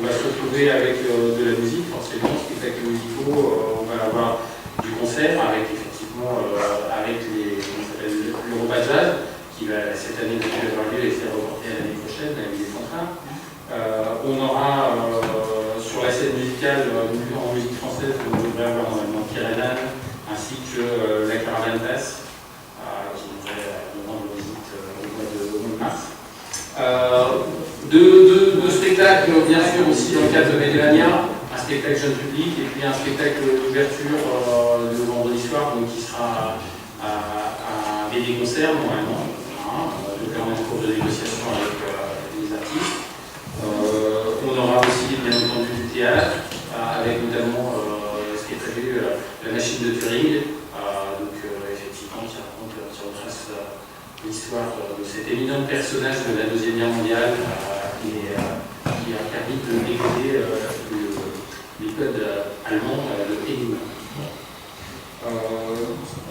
H: on va se retrouver avec de la musique, forcément, spectacles musicaux, on va avoir du concert avec effectivement avec le repas jazz qui va cette année depuis avoir lieu et faire reporter à l'année prochaine, à la Ville des Fontaines. On aura sur la scène musicale en musique française, on devrait avoir normalement Pierre Hénin ainsi que la Caravane Basse qui devrait nous rendre visite au mois de mars. Deux spectacles, bien sûr, aussi dans le cadre de Médéania, un spectacle jeune public et puis un spectacle d'ouverture le vendredi soir, donc qui sera à BD Concert normalement, de permettre un cours de négociation avec les artistes. On aura aussi bien entendu du théâtre, avec notamment ce qui est prévu, la machine de Turing, donc effectivement qui retrace l'histoire de cet éminent personnage de la Deuxième Guerre mondiale et qui a permis de décoder les codes allemands de Enigma.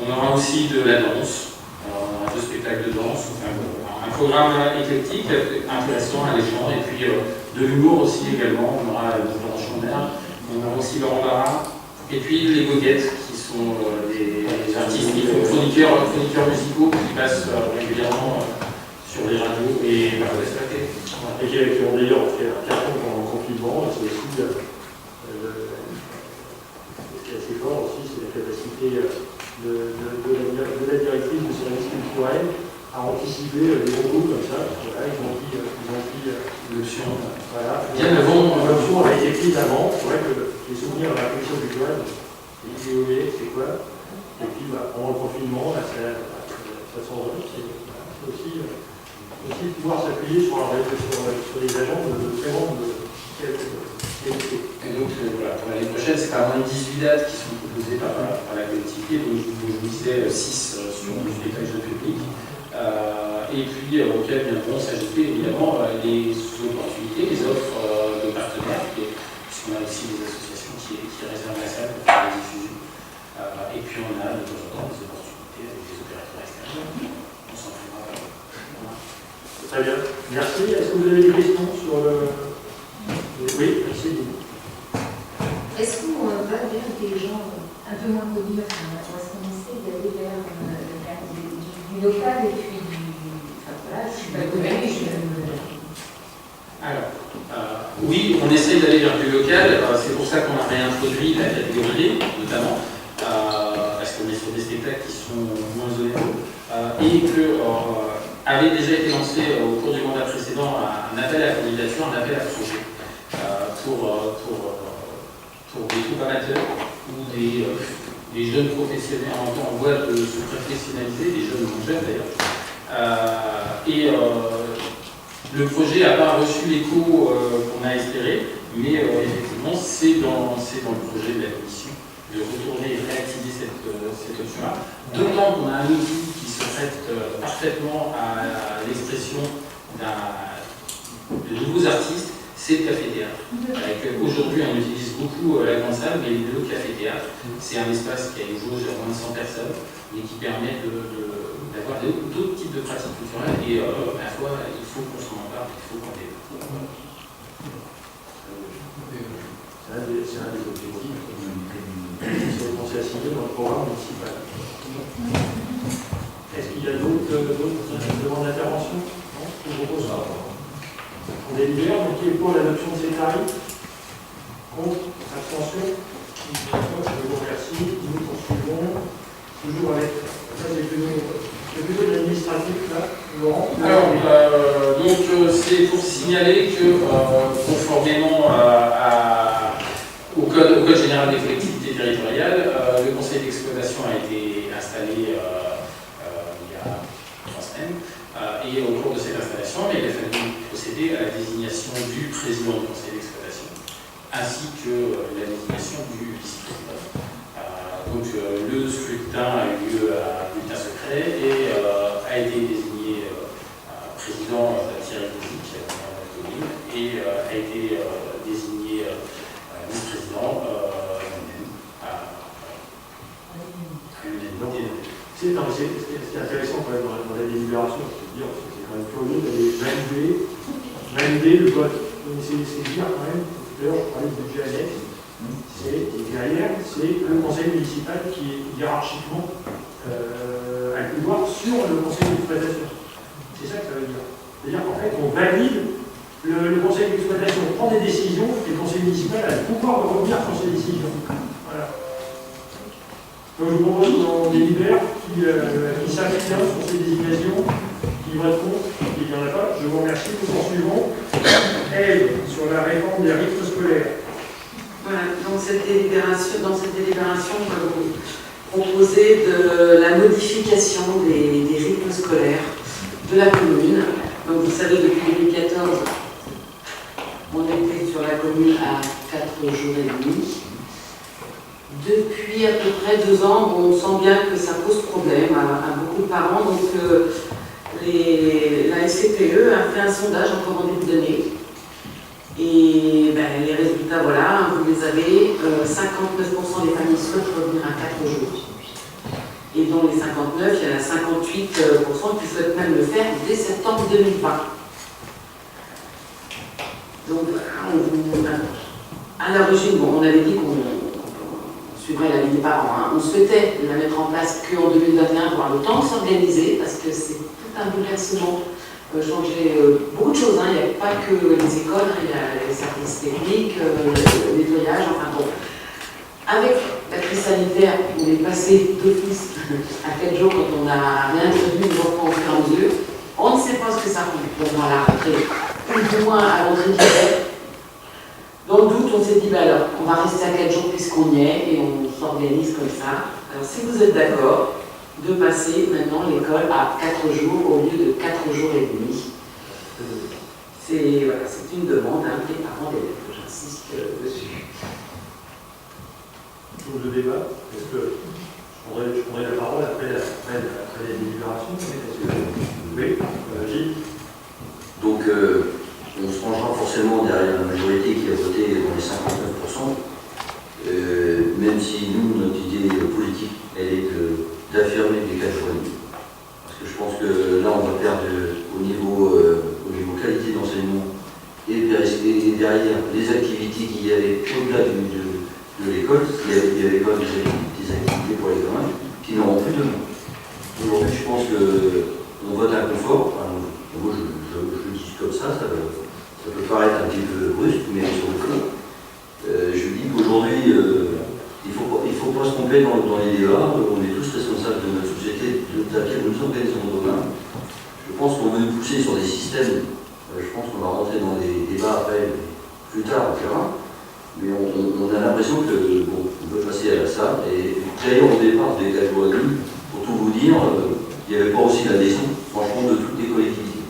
H: On aura aussi de la danse, on aura 2 spectacles de danse, un programme éclectique, intéressant, alléchant, et puis de l'humour aussi également. On aura Laurent Chandler, on aura aussi Laurent Barra, et puis les Goguettes, qui sont des artistes qui font chroniqueurs musicaux qui passent régulièrement sur les radios et par les spectacles.
D: Et qui ont d'ailleurs fait un carton pendant le confinement, c'est aussi ce qui est assez fort aussi, c'est la capacité de la directrice du service culturel à anticiper des gros groupes comme ça. Voilà, ils ont pris
H: l'option.
D: Voilà.
H: Bien avant.
D: L'option a été prise avant. C'est vrai que les souvenirs de la commission culturelle, c'est IGOV, c'est quoi? Et puis pendant le confinement, là, ça s'envole. C'est aussi pouvoir s'appuyer sur les agents vraiment de qualité.
H: Et donc voilà, pour l'année prochaine, c'est pas moins de 18 dates qui sont proposées par la collectivité, donc je vous disais 6 sur le spectacle de public. Et puis auxquels viendront s'ajouter évidemment les opportunités, les offres de partenaires, puisqu'on a aussi des associations qui réservent la salle pour faire des diffusions. Et puis on a de temps en temps des opportunités avec des opérateurs extérieurs. On s'en fera pas.
D: Très bien, merci. Est-ce que vous avez des questions sur le... Oui, merci.
K: Est-ce qu'on va vers des gens un peu moins connus, est-ce qu'on essaie d'aller vers du local et puis du... Enfin voilà, je suis pas connue,
H: Alors, oui, on essaye d'aller vers du local, c'est pour ça qu'on a réintroduit la catégorie D, notamment, parce qu'on est sur des spectacles qui sont moins onéreux, et que avait déjà été lancé au cours du mandat précédent un appel à candidature, un appel à projet pour des groupes amateurs ou des jeunes professionnels en voie de se professionnaliser, des jeunes ou jeunes d'ailleurs. Le projet n'a pas reçu l'écho qu'on a espéré, mais effectivement c'est dans le projet de la commission de retourner et réactiver cette option-là. D'autant qu'on a un outil qui se prête parfaitement à l'expression de nouveaux artistes, c'est le café-théâtre. Aujourd'hui, on utilise beaucoup la grande salle, mais le café-théâtre, c'est un espace qui a une jauge de moins de 100 personnes, mais qui permet d'avoir d'autres types de pratiques culturelles, et à la fois, il faut qu'on s'en embarque, il faut qu'on développe.
D: C'est un des objectifs. C'est pensé à signer dans le programme municipal. Est-ce qu'il y a d'autres demandes d'intervention? Non, je vous propose ça. On délibère, donc qui est pour l'adoption de ces tarifs? Contre? Abstention? Je vous remercie. Nous poursuivons toujours avec. Ça, c'est plutôt de l'administratif, là, Laurent.
H: Alors, donc, c'est pour signaler que, conformément au code général des collectivités territoriales, le conseil d'exploitation a été installé il y a 3 semaines. Et au cours de cette installation, il a fallu procéder à la désignation du président du conseil d'exploitation, ainsi que la désignation du vice-président. Donc le scrutin a eu lieu à bulletin secret et a été désigné président Thierry Bouzic, maire de la commune, et a été désigné vice-président moi-même.
D: Ce qui est intéressant quand même dans la délibération, c'est de dire, parce que c'est quand même curieux d'aller valider le vote. C'est dire quand même, tout à l'heure je parlais de budget annexe, derrière, c'est le conseil municipal qui est hiérarchiquement a le pouvoir sur le conseil d'exploitation. C'est ça que ça veut dire. C'est-à-dire qu'en fait, on valide le conseil d'exploitation, on prend des décisions, et le conseil municipal a le pouvoir de revenir sur ces décisions. Voilà. Donc je vous propose qu'on délibère qui s'abstient sur ces désignations, qui votent contre, qui n'y en a pas. Je vous remercie. Nous poursuivons. Elle, sur la réforme des rythmes scolaires.
I: Voilà, dans cette délibération, on va vous proposer de la modification des rythmes scolaires de la commune. Donc vous savez, depuis 2014, on était sur la commune à 4 jours et demi. Depuis à peu près 2 ans, on sent bien que ça pose problème à beaucoup de parents. Donc la SCPE a fait un sondage encore en début d'année. Et les résultats, voilà, vous les avez. 59% des familles souhaitent revenir à 4 jours. Et dans les 59, il y en a 58% qui souhaitent même le faire dès septembre 2020. Donc voilà, à l'origine, on avait dit qu'on suivrait l'avis des parents. Hein. On souhaitait la mettre en place qu'en 2021 pour avoir le temps de s'organiser, parce que c'est tout un bouleversement. Changer beaucoup de choses, hein. Il n'y a pas que les écoles, il y a les services techniques, le nettoyage, enfin bon. Avec la crise sanitaire, on est passé d'office à 4 jours quand on a réintroduit les enfants au fur et à mesure. On ne sait pas ce que ça prend à la rentrée, ou du moins à l'entrée d'hiver. Dans le doute, on s'est dit, alors, on va rester à 4 jours puisqu'on y est, et on s'organise comme ça. Alors si vous êtes d'accord, de passer maintenant l'école à 4 jours au lieu de 4 jours et demi. C'est voilà, une demande des parents d'élèves, j'insiste dessus.
D: Chose de débat. Est-ce que je prendrai la parole après la délibération? Oui, Gilles.
E: Donc, on se rangera forcément derrière la majorité qui a voté dans les 59%, même si nous, notre idée politique, elle est d'affirmer les 4 jours et demi. Parce que je pense que là, on va perdre au niveau qualité d'enseignement et derrière les activités qu'il y avait au-delà de l'école, il y avait quand même des activités pour les gamins qui n'auront plus demain. Aujourd'hui, je pense qu'on vote un confort. Enfin, moi, je le dis comme ça peut paraître un petit peu brusque, mais sur le fond, je dis qu'aujourd'hui, il faut pas se tromper dans les débats. On est tous responsables de notre société, de laquelle nous organisons demain. Je pense qu'on veut nous pousser sur des systèmes. Je pense qu'on va rentrer dans des débats après, plus tard, on verra. Mais on a l'impression que on peut passer à ça. Et d'ailleurs, au départ des 4 jours et demi, pour tout vous dire, il n'y avait pas aussi l'adhésion, franchement, de toutes les collectivités.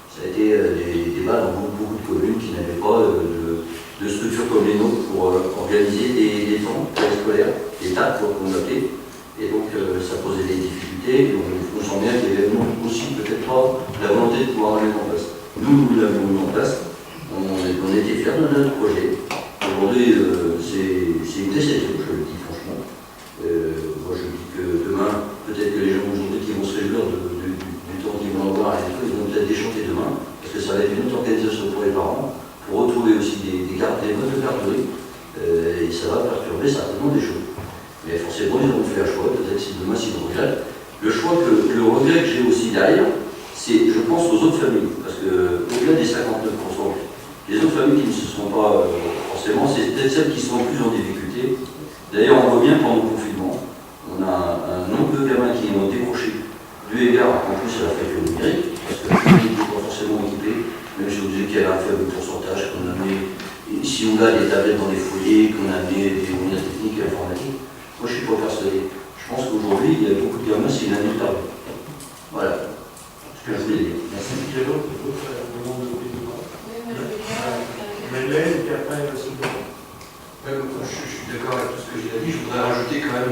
E: Ça a été des débats dans beaucoup de communes qui n'avaient pas de structures comme les nôtres pour organiser des temps scolaires, des dates qu'on appelait. Et donc ça posait des difficultés. Et on sent bien qu'il y avait aussi peut-être pas la volonté de pouvoir la mettre en place. Nous l'avons mis en place. On était fiers de notre projet. Aujourd'hui, c'est une déception, je le dis franchement. Moi je dis que demain, peut-être que les gens aujourd'hui qui vont se réjouir du temps qu'ils vont avoir à l'école, ils vont peut-être déchanter demain, parce que ça va être une autre organisation pour les parents, pour retrouver aussi des modes de garderie, et ça va perturber certainement des choses. Mais forcément, ils auront fait un choix, peut-être si demain, s'ils le regrettent. Le regret que j'ai aussi derrière, c'est, je pense, aux autres familles, parce qu'au-delà des 59%, les autres familles qui ne se sont pas forcément, c'est peut-être celles qui sont plus en difficulté. D'ailleurs, on voit bien pendant le confinement, on a un nombre de gamins qui ont décroché du égard en plus à la fracture numérique, parce que les familles n'étaient pas forcément équipées, même si on disait qu'il y avait un faible pourcentage, qu'on a mis ici ou là des tablettes dans les foyers, qu'on a mis des moyens techniques et informatiques. Moi, je ne suis pas persuadé. Je pense qu'aujourd'hui, il y a beaucoup de gamins, c'est inéluctable. Voilà ce que je voulais dire.
D: Merci. Il y a d'autres demandes de prise de parole. Manuel, et puis après, Sylvain.
L: Je suis d'accord avec tout ce que j'ai dit. Je voudrais rajouter quand même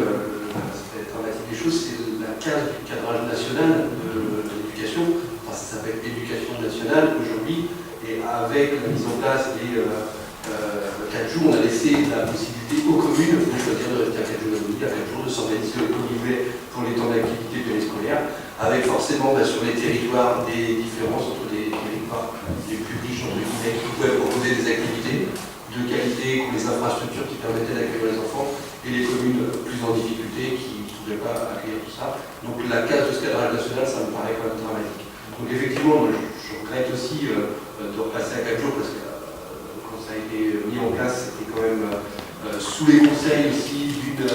L: l'aspect dramatique des choses, c'est la case du cadrage national de l'éducation. Enfin, ça s'appelle éducation nationale aujourd'hui, et avec la mise en place des 4 jours, on a laissé la possibilité aux communes de choisir de rester à 4 jours et demi, à 4 jours, de s'organiser comme ils voulaient pour les temps d'activité périscolaire, avec forcément sur les territoires des différences entre des territoires les plus riches, entre guillemets, qui pouvaient proposer des activités de qualité, pour les infrastructures qui permettaient d'accueillir les enfants, et les communes plus en difficulté qui ne pouvaient pas accueillir tout ça. Donc la casse de ce cadrage national, ça me paraît quand même dramatique. Donc effectivement, je regrette aussi de repasser à 4 jours, parce que quand ça a été mis en place, c'était quand même sous les conseils aussi d'une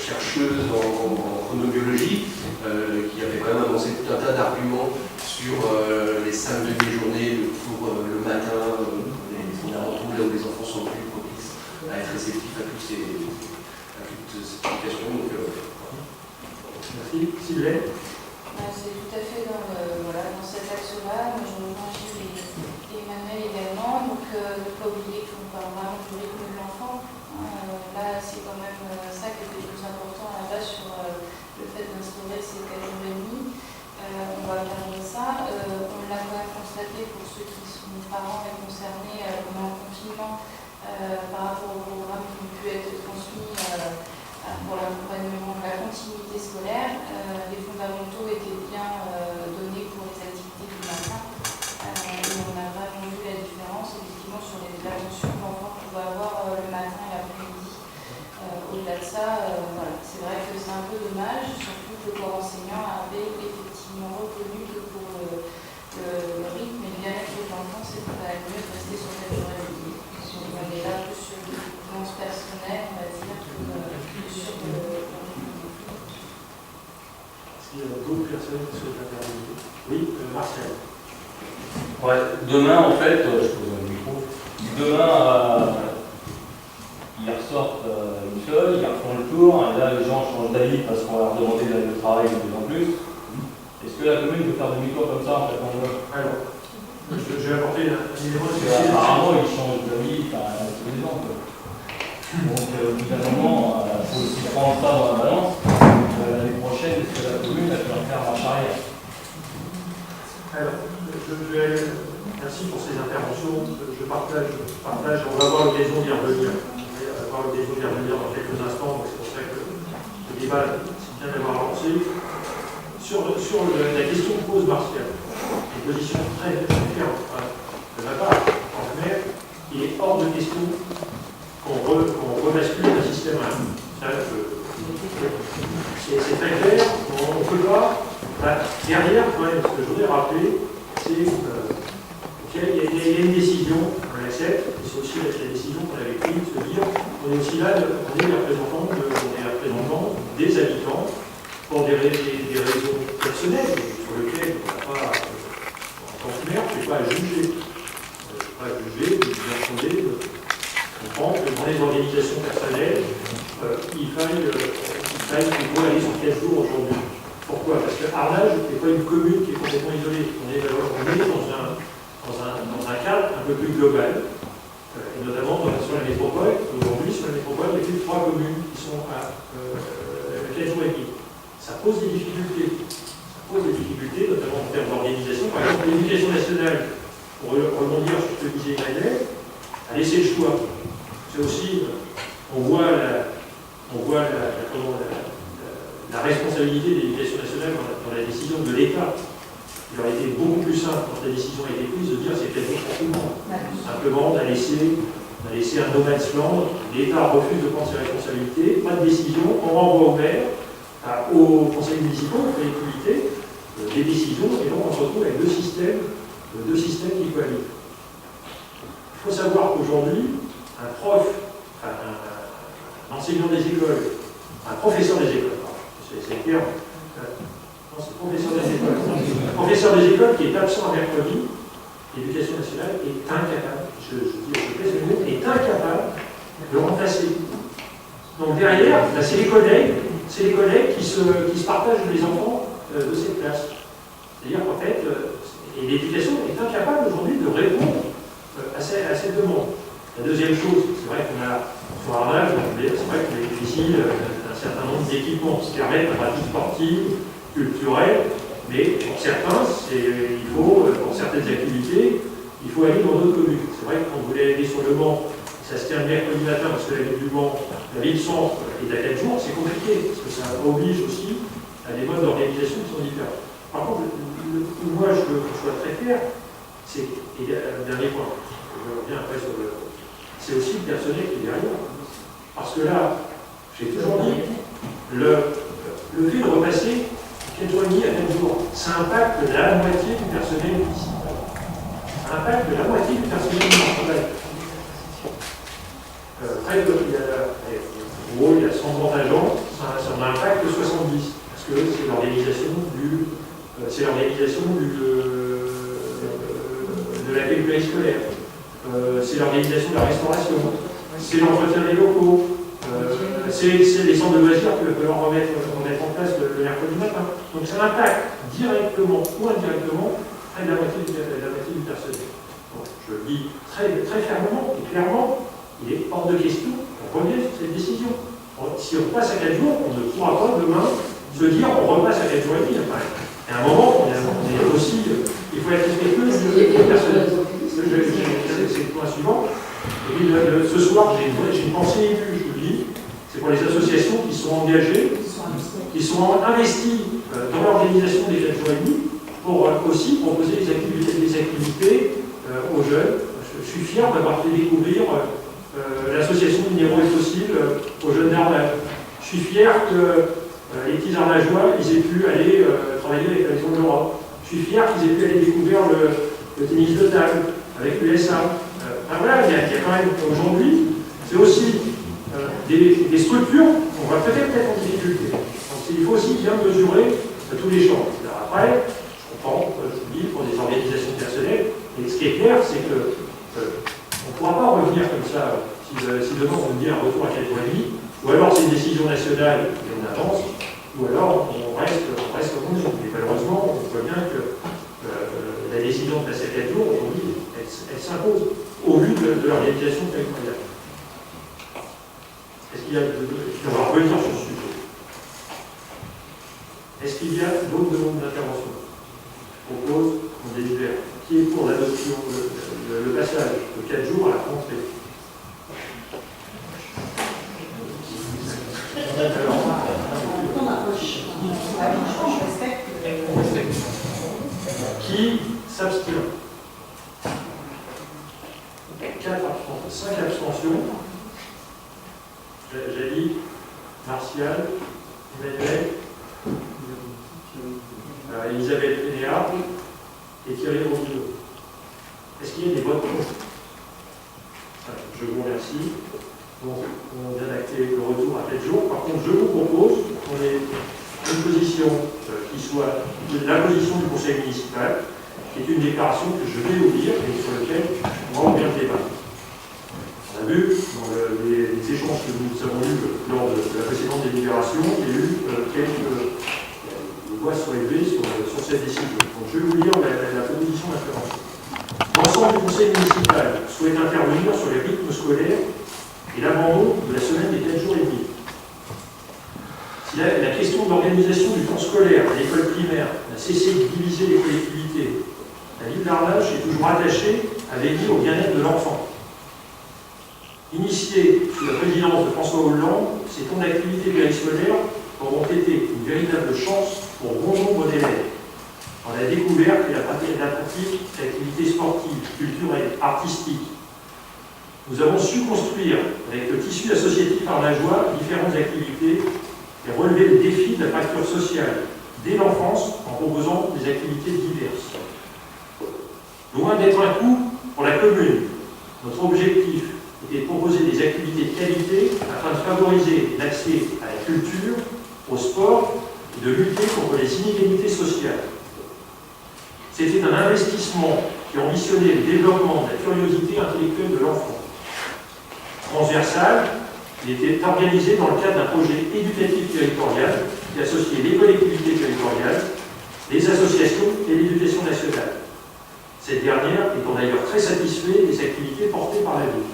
L: chercheuse en chronobiologie, qui avait quand même avancé tout un tas d'arguments sur les 5 demi-journées, le cours le matin, on a retrouvé là où les enfants sont plus propices à être réceptifs à toutes ces applications. Donc,
D: merci. Sylvain.
J: C'est tout à fait dans cet axe-là. Moi, je rejoins Gilles et Emmanuel également. Donc, ne pas oublier qu'on parle vraiment du rythme de l'enfant. Là, c'est quand même ça qui est le plus important à la base sur le fait d'instaurer ces 4 jours et demi. On va regarder ça. On l'a quand même constaté pour ceux qui sont parents et concernés pendant le confinement par rapport au programme qui ont pu être transmis pour l'accompagnement de la continuité scolaire. Les fondamentaux étaient bien donnés pour les activités du matin. Et on a vraiment vu la différence effectivement sur l'attention que l'enfant pouvait avoir le matin et l'après-midi. Au-delà de ça, voilà, c'est vrai que c'est un peu dommage, surtout que le corps enseignant avait effectivement reconnu que pour le rythme et le bien-être de l'enfant, c'était quand même mieux de rester sur cette durée. On est là plus sur les dépenses personnelles, on va dire, que sur le.
D: Est-ce qu'il y a d'autres personnes qui souhaitent intervenir? Oui, Martial.
M: Ouais, demain, en fait, je pose un micro. Demain, ils ressortent une seule, ils refont le tour, et là, les gens changent d'avis parce qu'on va leur demander d'aller au travail de plus en plus. Est-ce que la commune peut faire demi-tour comme ça, en fait, en bloc?
D: Alors, je vais apporter un élément de
M: apparemment, ils changent d'avis tous les ans. Donc, au bout d'un moment, il faut aussi prendre ça dans la balance. L'année prochaine, est-ce que la commune va faire marche arrière?
D: Alors, merci pour ces interventions. Je partage. On va avoir l'occasion d'y revenir. On va avoir l'occasion d'y revenir dans quelques instants. C'est pour ça que le débat, c'est bien d'avoir avancé. Sur la question que pose Martial, une position très différente de ma part, en maire, il est hors de question qu'on rebascule un système à c'est très clair, on ne peut pas. Derrière, quand même, ce que je voudrais rappeler, c'est qu'il y a une décision, on l'accepte, et c'est aussi la décision qu'on avait prise de se dire on est aussi là, on est les représentants des habitants pour des raisons personnelles sur lesquelles on n'a pas, en tant que maire, je ne suis pas à juger. Je ne suis pas à juger, de bien fonder, de comprendre que dans les organisations personnelles, il faille plutôt aller sur 4 jours aujourd'hui. Pourquoi? Parce que Arnage n'est pas une commune qui est complètement isolée. On est dans un cadre un peu plus global, et notamment sur la métropole. Aujourd'hui, sur la métropole, il y a plus de 3 communes qui sont à 4 jours et demi. Ça pose des difficultés. Notamment en termes d'organisation. Par exemple, l'éducation nationale, pour rebondir sur ce que disait Emmanuel, a laissé le choix. C'est aussi, on voit la responsabilité de l'éducation nationale dans la décision de l'État. Il aurait été beaucoup plus simple, quand la décision a été prise, de dire c'est quelque chose pour tout le monde. Simplement, on a laissé un no man's land, l'État refuse de prendre ses responsabilités, pas de décision, on renvoie au maire, aux conseils municipaux, aux collectivités, des décisions, et donc on se retrouve avec deux systèmes qui cohabitent. Il faut savoir qu'aujourd'hui, un enseignant des écoles, un professeur des écoles, c'est le terme, non, c'est professeur des écoles. Un professeur des écoles qui est absent un mercredi, l'éducation nationale est incapable, est incapable de remplacer. Donc derrière, c'est les collègues qui se partagent les enfants de cette classe. C'est-à-dire qu'en fait, et l'éducation est incapable aujourd'hui de répondre à cette demande. La deuxième chose, c'est vrai qu'on a, sur Arnage, c'est vrai qu'on bénéficie d'un certain nombre d'équipements qui permettent la pratique sportive, culturelle, mais pour certains, il faut, pour certaines activités, il faut aller dans d'autres communes. C'est vrai que quand vous voulez aller sur le Mans, ça se tient le mercredi matin parce que la ville du Mans, la ville centre est à 4 jours, c'est compliqué, parce que ça oblige aussi à des modes d'organisation qui sont différents. Par contre, moi je veux qu'on soit très clair, c'est, et le dernier point, je reviens après sur le... c'est aussi le personnel qui est derrière. Parce que là, j'ai toujours dit, le fait de repasser 4 jours et demi à 4 jours, ça impacte la moitié du personnel municipal. Ça impacte la moitié du personnel municipal. Près de, il y a 130 agents, ça en impacte 70, parce que c'est l'organisation de l'accueil périscolaire, c'est l'organisation de la restauration, c'est l'entretien des locaux, c'est les centres de loisirs qu'il va falloir remettre en place le mercredi matin. Donc ça impacte directement ou indirectement près de la moitié du personnel. Donc, je le dis très, très fermement et clairement, il est hors de question qu'on revienne sur cette décision. Si on passe à 4 jours, on ne pourra pas demain se dire on repasse à 4 jours et demi. Enfin, et à un moment, on est aussi, il faut être respectueux du personnel. C'est le point suivant. Et puis, ce soir, j'ai une pensée élue, je vous le dis, c'est pour les associations qui sont engagées, qui sont investies dans l'organisation des 4 jours et demi, pour aussi proposer des activités aux jeunes. Je suis fier d'avoir fait découvrir l'association Minéraux et Fossiles aux jeunes d'Arnage. Je suis fier que les petits Arnageois ils aient pu aller travailler avec la Maison de l'Europe. Je suis fier qu'ils aient pu aller découvrir le tennis de table avec l'USA. Voilà, il y a quand même aujourd'hui, c'est aussi des structures qu'on va peut-être en difficulté. Donc il faut aussi bien mesurer tous les champs. Après, je comprends, je vous dis, pour des organisations personnelles, et ce qui est clair, c'est que on ne pourra pas revenir comme ça si demain on nous dit un retour à 4 jours et demi, ou alors c'est une décision nationale et on avance, ou alors on reste comme on est. Mais malheureusement, on voit bien que la décision de passer à 4 jours, aujourd'hui, elle s'impose au vu de l'organisation territoriale. Est-ce qu'il y a on va revenir sur ce sujet. Est-ce qu'il y a d'autres demandes d'intervention? Je propose qu'on délibère. Qui est pour l'adoption, le passage de 4 jours à la rentrée? Qui s'abstient? 4 abstentions, 5 abstentions. Jali, Martial, Emmanuel, Elisabeth Pénéa et Thierry Rousseau. Est-ce qu'il y a des votes contre? Je vous remercie. Donc, on vient d'acter le retour à 4 jours. Par contre, je vous propose qu'on ait une position qui soit la position du conseil municipal, qui est une déclaration que je vais vous lire et sur laquelle on va ouvrir le débat. On a vu dans les échanges que nous avons eus lors de la précédente délibération, il y a eu quelques voix sont élevées sur cette décision. Donc je vais vous lire la proposition d'intervention. L'ensemble du conseil municipal souhaite intervenir sur les rythmes scolaires et l'abandon de la semaine des 4 jours et demi. Si la question de l'organisation du temps scolaire à l'école primaire n'a cessé de diviser les collectivités, la ville d'Arnage est toujours attachée à veiller au bien-être de l'enfant. Initiée sous la présidence de François Hollande, ces temps d'activité périscolaires auront été une véritable chance pour bon nombre d'élèves dans la découverte et la pratique d'activités sportives, culturelles, artistiques. Nous avons su construire avec le tissu associatif arnageois différentes activités et relever le défi de la fracture sociale dès l'enfance en proposant des activités diverses. Loin d'être un coût pour la commune, notre objectif était de proposer des activités de qualité afin de favoriser l'accès à la culture, au sport et de lutter contre les inégalités sociales. C'était un investissement qui ambitionnait le développement de la curiosité intellectuelle de l'enfant. Transversal, il était organisé dans le cadre d'un projet éducatif territorial qui associait les collectivités territoriales, les associations et l'éducation nationale. Cette dernière étant d'ailleurs très satisfaite des activités portées par la ville.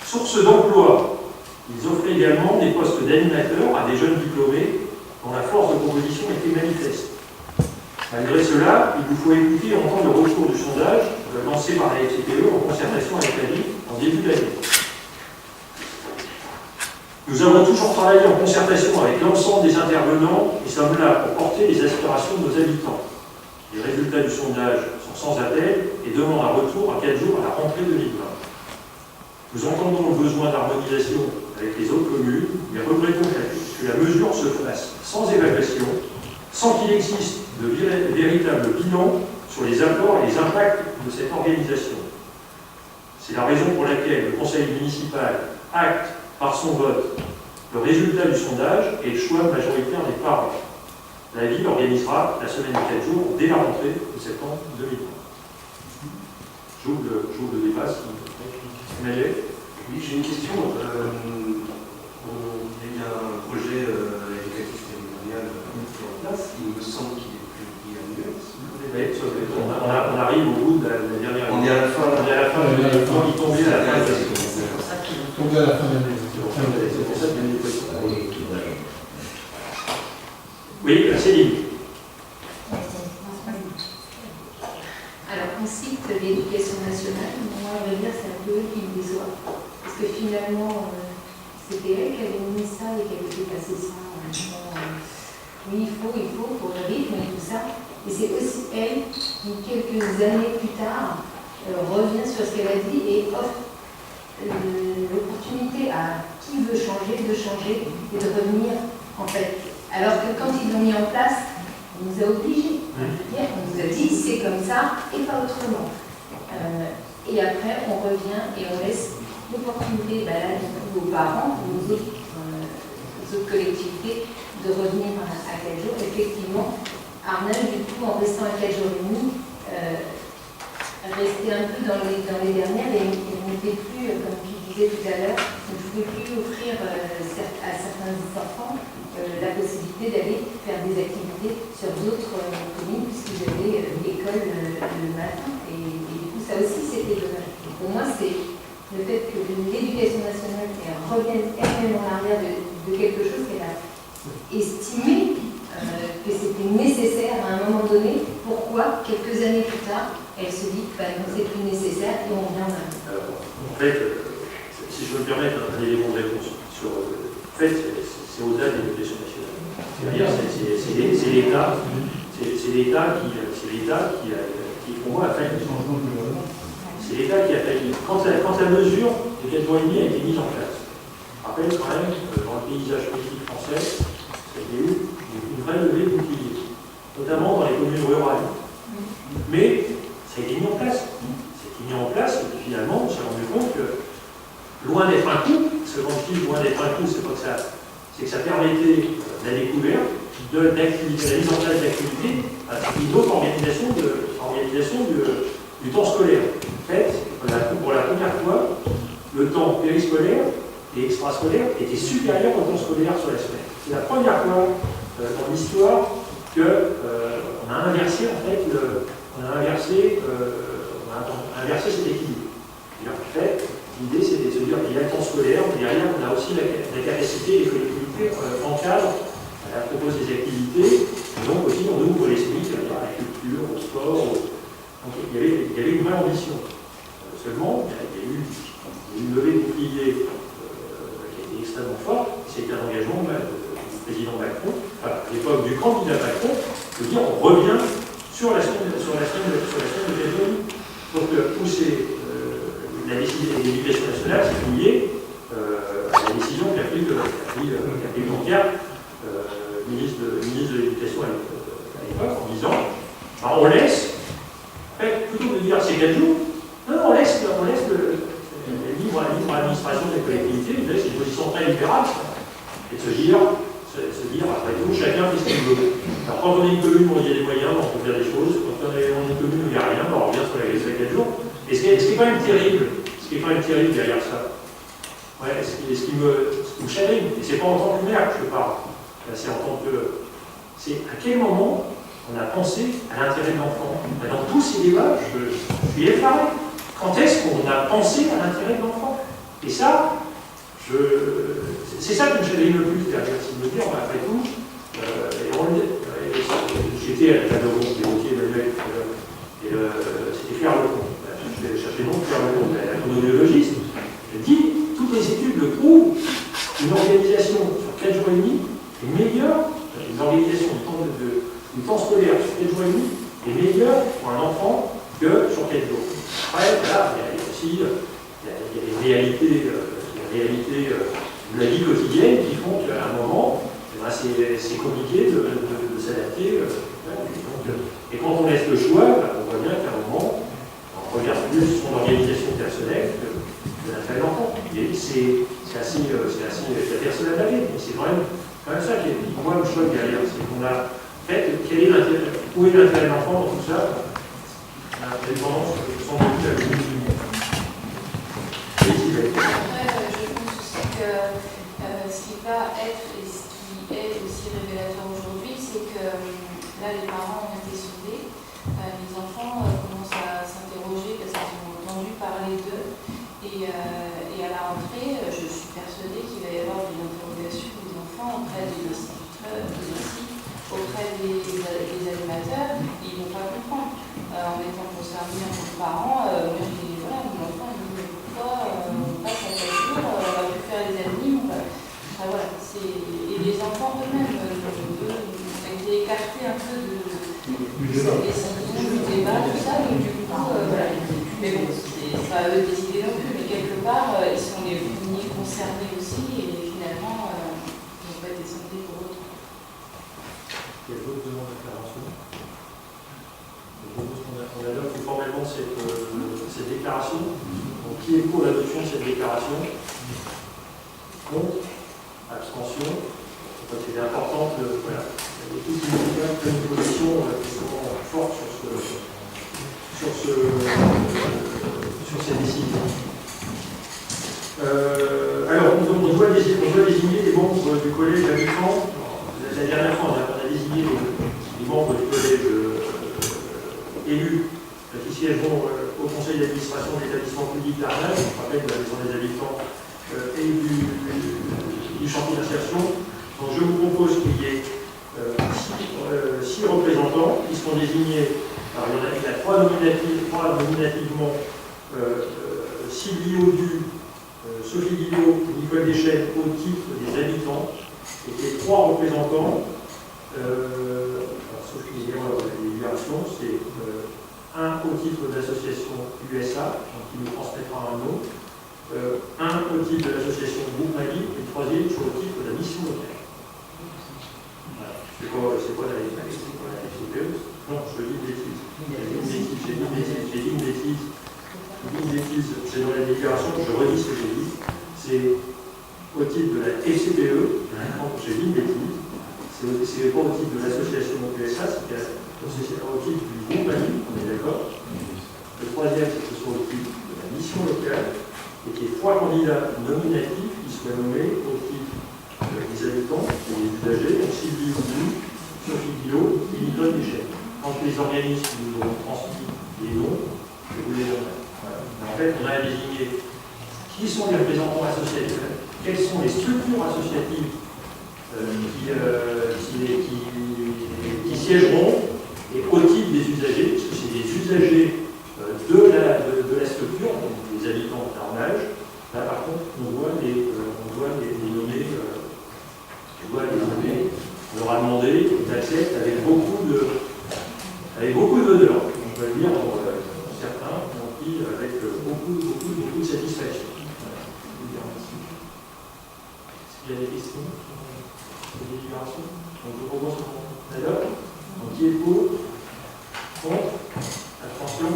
D: Source d'emploi, ils offraient également des postes d'animateurs à des jeunes diplômés dont la force de proposition était manifeste. Malgré cela, il vous faut écouter et entendre le retour du sondage lancé par la FCPE en concertation avec la ville en début d'année. Nous avons toujours travaillé en concertation avec l'ensemble des intervenants et sommes là pour porter les aspirations de nos habitants. Les résultats du sondage sont sans appel et demandent un retour à 4 jours à la rentrée 2020. Nous entendons le besoin d'harmonisation avec les autres communes, mais regrettons que la mesure se fasse sans évaluation, sans qu'il existe de véritable bilan sur les apports et les impacts de cette organisation. C'est la raison pour laquelle le conseil municipal acte par son vote le résultat du sondage et le choix majoritaire des parents. La ville organisera la semaine de 4 jours dès la rentrée de septembre 2020. J'ouvre le débat si vous voulez.
L: Oui, j'ai une question. Il y a un projet éducatif territorial qui est en place. Il me semble qu'il est publié à mieux.
D: On arrive au bout de la dernière.
L: On est à la fin.
D: On est à la fin de l'année. Il tombait à la fin de l'année.
N: Tombé à la fin de l'année.
D: C'est pour ça que l'année prochaine. Oui, Céline.
K: Alors, on cite l'éducation nationale, moi, on va dire c'est un peu eux qui me déçoivent. Parce que finalement, c'était elle qui avait mis ça et qui avait fait passer ça. Oui, il faut pour le rythme et tout ça. Et c'est aussi elle qui, quelques années plus tard, revient sur ce qu'elle a dit et offre l'opportunité à qui veut changer de changer et de revenir, en fait. Alors que quand ils l'ont mis en place, on nous a obligés. On nous a dit c'est comme ça et pas autrement. Et après, on revient et on laisse l'opportunité là, aux parents, aux autres collectivités, de revenir à 4 jours. Effectivement, Arnhem, du coup, en restant à 4 jours et demi, restait un peu dans les dernières et n'était plus, comme tu disais tout à l'heure, ne pouvait plus offrir à certains enfants la possibilité d'aller faire des activités sur d'autres communes puisqu'ils avaient l'école le matin. Et du coup, ça aussi, c'était dommage. Pour moi, c'est le fait que l'éducation nationale revienne elle-même en arrière de quelque chose qu'elle a estimé que c'était nécessaire à un moment donné. Pourquoi, quelques années plus tard, elle se dit que non, c'est plus nécessaire et on revient en arrière.
D: En fait, si je peux me permettre un élément de réponse sur. En fait, c'est au-delà de l'éducation nationale. C'est-à-dire, c'est l'État qui, pour moi, a failli. C'est l'État qui a failli. Quand la mesure de 4 jours et demi a été mise en place, je rappelle quand même, dans le paysage politique français, il y a eu une vraie levée de boucliers, notamment dans les communes rurales. Mais ça a été mis en place. Ça a été mis en place, et puis finalement, on s'est rendu compte que, loin d'être un coup, parce que quand je dis loin d'être un coup, c'est pas que ça. C'est que ça permettait la découverte d'activités, la mise en place d'activités, une autre organisation du temps scolaire. En fait, pour la première fois, le temps périscolaire et extrascolaire était supérieur au temps scolaire sur la semaine. C'est la première fois dans l'histoire qu'on a inversé en fait inversé cet équilibre. En fait, l'idée c'était de se dire qu'il y a le temps scolaire, mais derrière on a aussi la capacité des collectivités encadrent, proposent des activités, et donc aussi on ouvre l'esprit à la culture, au sport. Donc il y avait une vraie ambition. Seulement, il y a eu une levée de bouclier qui a été extrêmement forte. C'était un engagement du président Macron, à l'époque du candidat Macron, de dire on revient sur la semaine de février. Donc où c'est la décision de l'éducation nationale, c'est lié à la décision qu'a pris Blanquer, ministre de l'Éducation à l'époque, en disant on laisse, en fait, plutôt que de dire c'est 4 jours, on laisse la libre administration des collectivités, on laisse une position très libérale, et se dire après tout, chacun fait ce qu'il veut. Alors quand on est une commune où il y a des moyens, on peut faire des choses, quand on est une commune où il n'y a rien, on revient sur les 4 jours. Et ce qui est quand même terrible, derrière ça, ce qui me chagrine, et c'est pas en tant que maire que je parle, c'est en tant que. C'est à quel moment on a pensé à l'intérêt de l'enfant. Dans tous ces débats, je suis effaré. Quand est-ce qu'on a pensé à l'intérêt de l'enfant? Et ça, c'est ça que me chagrine le plus derrière, c'est de me dire, après tout, j'ai c'était à la table ronde d'évoquer Emmanuel tout à l'heure, et c'était Claire Lecomte. Je vais chercher le nom de Claire Lecomte, la chronologiste. Elle dit toutes les études le prouvent, une organisation sur 4 jours et demi est meilleure, une organisation du temps scolaire sur 4 jours et demi est meilleure pour un enfant que sur 4 jours. Après, là, il y a aussi les réalités de la vie quotidienne qui font qu'à un moment, c'est compliqué de s'adapter. Et quand on laisse le choix, on voit bien qu'à un moment, on regarde plus son organisation personnelle que l'intérêt de l'enfant. Et c'est assez la personne à laver, mais c'est quand même ça qui est pour moi le choix derrière. C'est qu'on a fait où est l'intérêt de l'enfant dans tout ça. On a tendance sans doute à le diminuer.
J: Après, je pense aussi que ce qui va être et ce qui est aussi révélateur aujourd'hui, c'est que là, les parents ont été sondés, les enfants commencent à s'interroger parce qu'ils ont entendu parler d'eux. Et à la rentrée, je suis persuadée qu'il va y avoir une interrogation des enfants auprès des instituteurs, auprès des animateurs. Ils ne vont pas comprendre. En étant concernés en tant que parents, moi je dis voilà, mon enfant il dit mais pourquoi on passe à 4 jours, on va plus faire les animes. Enfin, voilà, et les enfants eux-mêmes ont été écartés un peu du débat, tout ça, donc du coup, voilà. Mais bon, c'est pas à eux de décider non plus, mais quelque part, ils sont les premiers concernés aussi, et finalement, ils n'ont pas été sondés pour autant.
D: Il y a d'autres demandes d'intervention. On adopte formellement cette déclaration. Donc, qui est pour l'adoption de cette déclaration? Contre? Abstention? C'est important que voilà, il y a tous les médias qui prennent une position extrêmement forte sur ces décisions. Alors, on doit désigner les membres du collège d'habitants. La dernière fois, on a désigné les membres du collège élus qui siégeront au conseil d'administration de l'établissement public d'Arnage, je rappelle de la maison des habitants et du chantier d'insertion. Donc je vous propose qu'il y ait 6 représentants qui seront désignés. Alors il y a 3 nominativement, Sylvie Audu, Sophie Guillot, Nicole Deschênes au titre des habitants, et qu'il y ait 3 représentants. Sophie Guillot, la délibération, c'est un au titre de l'association USA, donc qui nous transmettra un nom, un au titre de l'association Groupe Mali, et le troisième sur le titre de la mission locale. Voilà. C'est quoi la FCPE? Non, je dis une bêtise. J'ai dit une bêtise. C'est dans la déclaration, je redis ce que j'ai dit. C'est au titre de la FCPE, j'ai dit une bêtise. C'est pas au titre de l'association USA, c'est au titre du groupe Mali, on est d'accord. Le troisième, c'est que ce soit au titre de la mission locale, et qu'il y ait 3 candidats nominatifs qui soient nommés au titre des habitants et des usagers, donc Sylvie Oudou, Sophie Guillot et Nicole Deschênes. Quand les organismes nous auront transmis les noms, je vous les donnerai. Voilà. En fait, on a désigné qui sont les représentants associatifs, quelles sont les structures associatives qui siégeront, et au titre des usagers, parce que c'est des usagers de la structure, donc des habitants d'Arnage. Là, par contre, on doit les nommer, on leur a demandé d'accepter avec beaucoup d'honneur. On va le dire pour certains, qui avec beaucoup de satisfaction. Est-ce qu'il y a des questions sur les délibérations? Donc, je propose qu'on adopte. Donc, qui est pour? Contre? Abstention?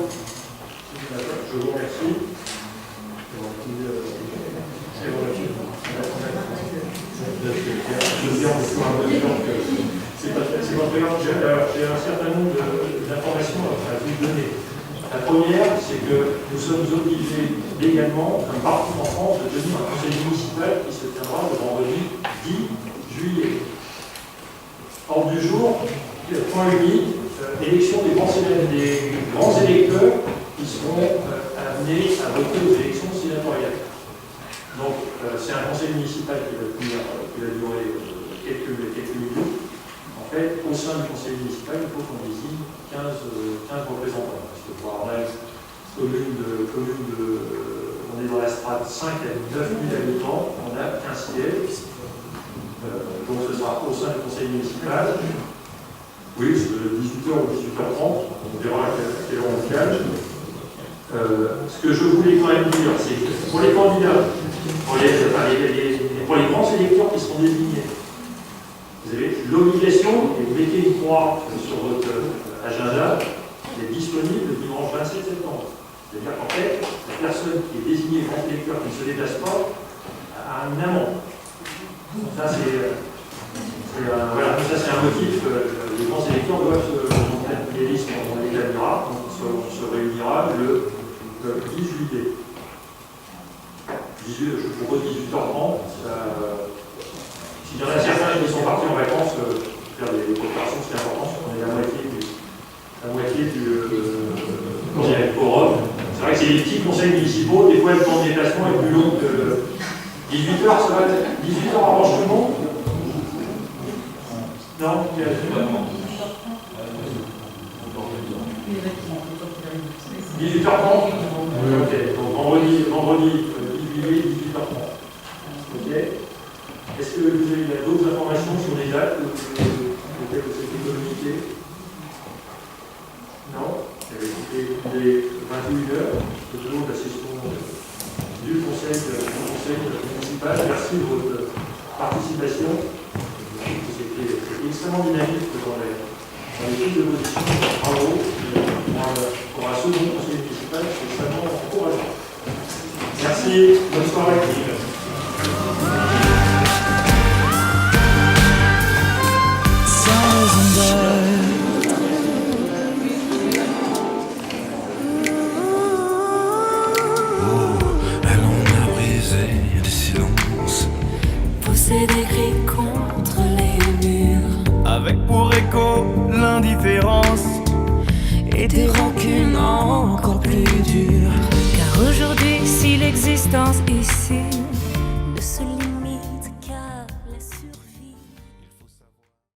D: Je vous remercie. C'est pas très grave. J'ai un certain nombre d'informations à vous donner. La première, c'est que nous sommes obligés légalement, comme partout en France, de tenir un conseil municipal qui se tiendra le vendredi 10 juillet. Ordre du jour, point unique, élection des grands électeurs qui seront amenés à voter aux élections sénatoriales. Donc, c'est un conseil municipal qui va durer quelques minutes. En fait, au sein du conseil municipal, il faut qu'on désigne 15 représentants. Parce que pour avoir commune on est dans la strate 5 à 9 000 habitants, on a 15 sièges. Donc ce sera au sein du conseil municipal. Oui, c'est 18h ou 18h30, on verra à quelle heure on calme. Ce que je voulais quand même dire, c'est que pour les candidats, pour les grands électeurs qui seront désignés, vous avez l'obligation, et vous mettez une croix sur votre agenda, d'être disponible le dimanche 27 septembre. C'est-à-dire qu'en fait, la personne qui est désignée grand électeur qui ne se déplace pas a une amende. Ça, c'est un motif. Les grands électeurs doivent se monter les listes, on les établira, donc on se réunira le 10 juillet. Je propose 18h30. S'il y en a certains qui sont partis en vacances, faire des coopérations, c'est important, parce qu'on est la moitié du quorum. C'est vrai que c'est les petits conseils municipaux, des fois le temps de déplacement est plus long que 18h, ça va être 18h arrange tout le monde. Non, il y a 18h30. Ok, donc vendredi 18 juillet, 18h30. Ok. Est-ce que vous avez d'autres informations sur les dates auxquelles vous avez communiqué? Non. Il est 21h, le jour de la session du conseil municipal. Merci de votre participation. C'était extrêmement dynamique dans les prises de position. Bravo. Pour un second conseil municipal, c'est extrêmement encourageant. Merci. Bonne soirée.
A: Pousser des cris contre les murs, avec pour écho l'indifférence et des rancunes encore plus dures.
B: Car aujourd'hui, si l'existence ici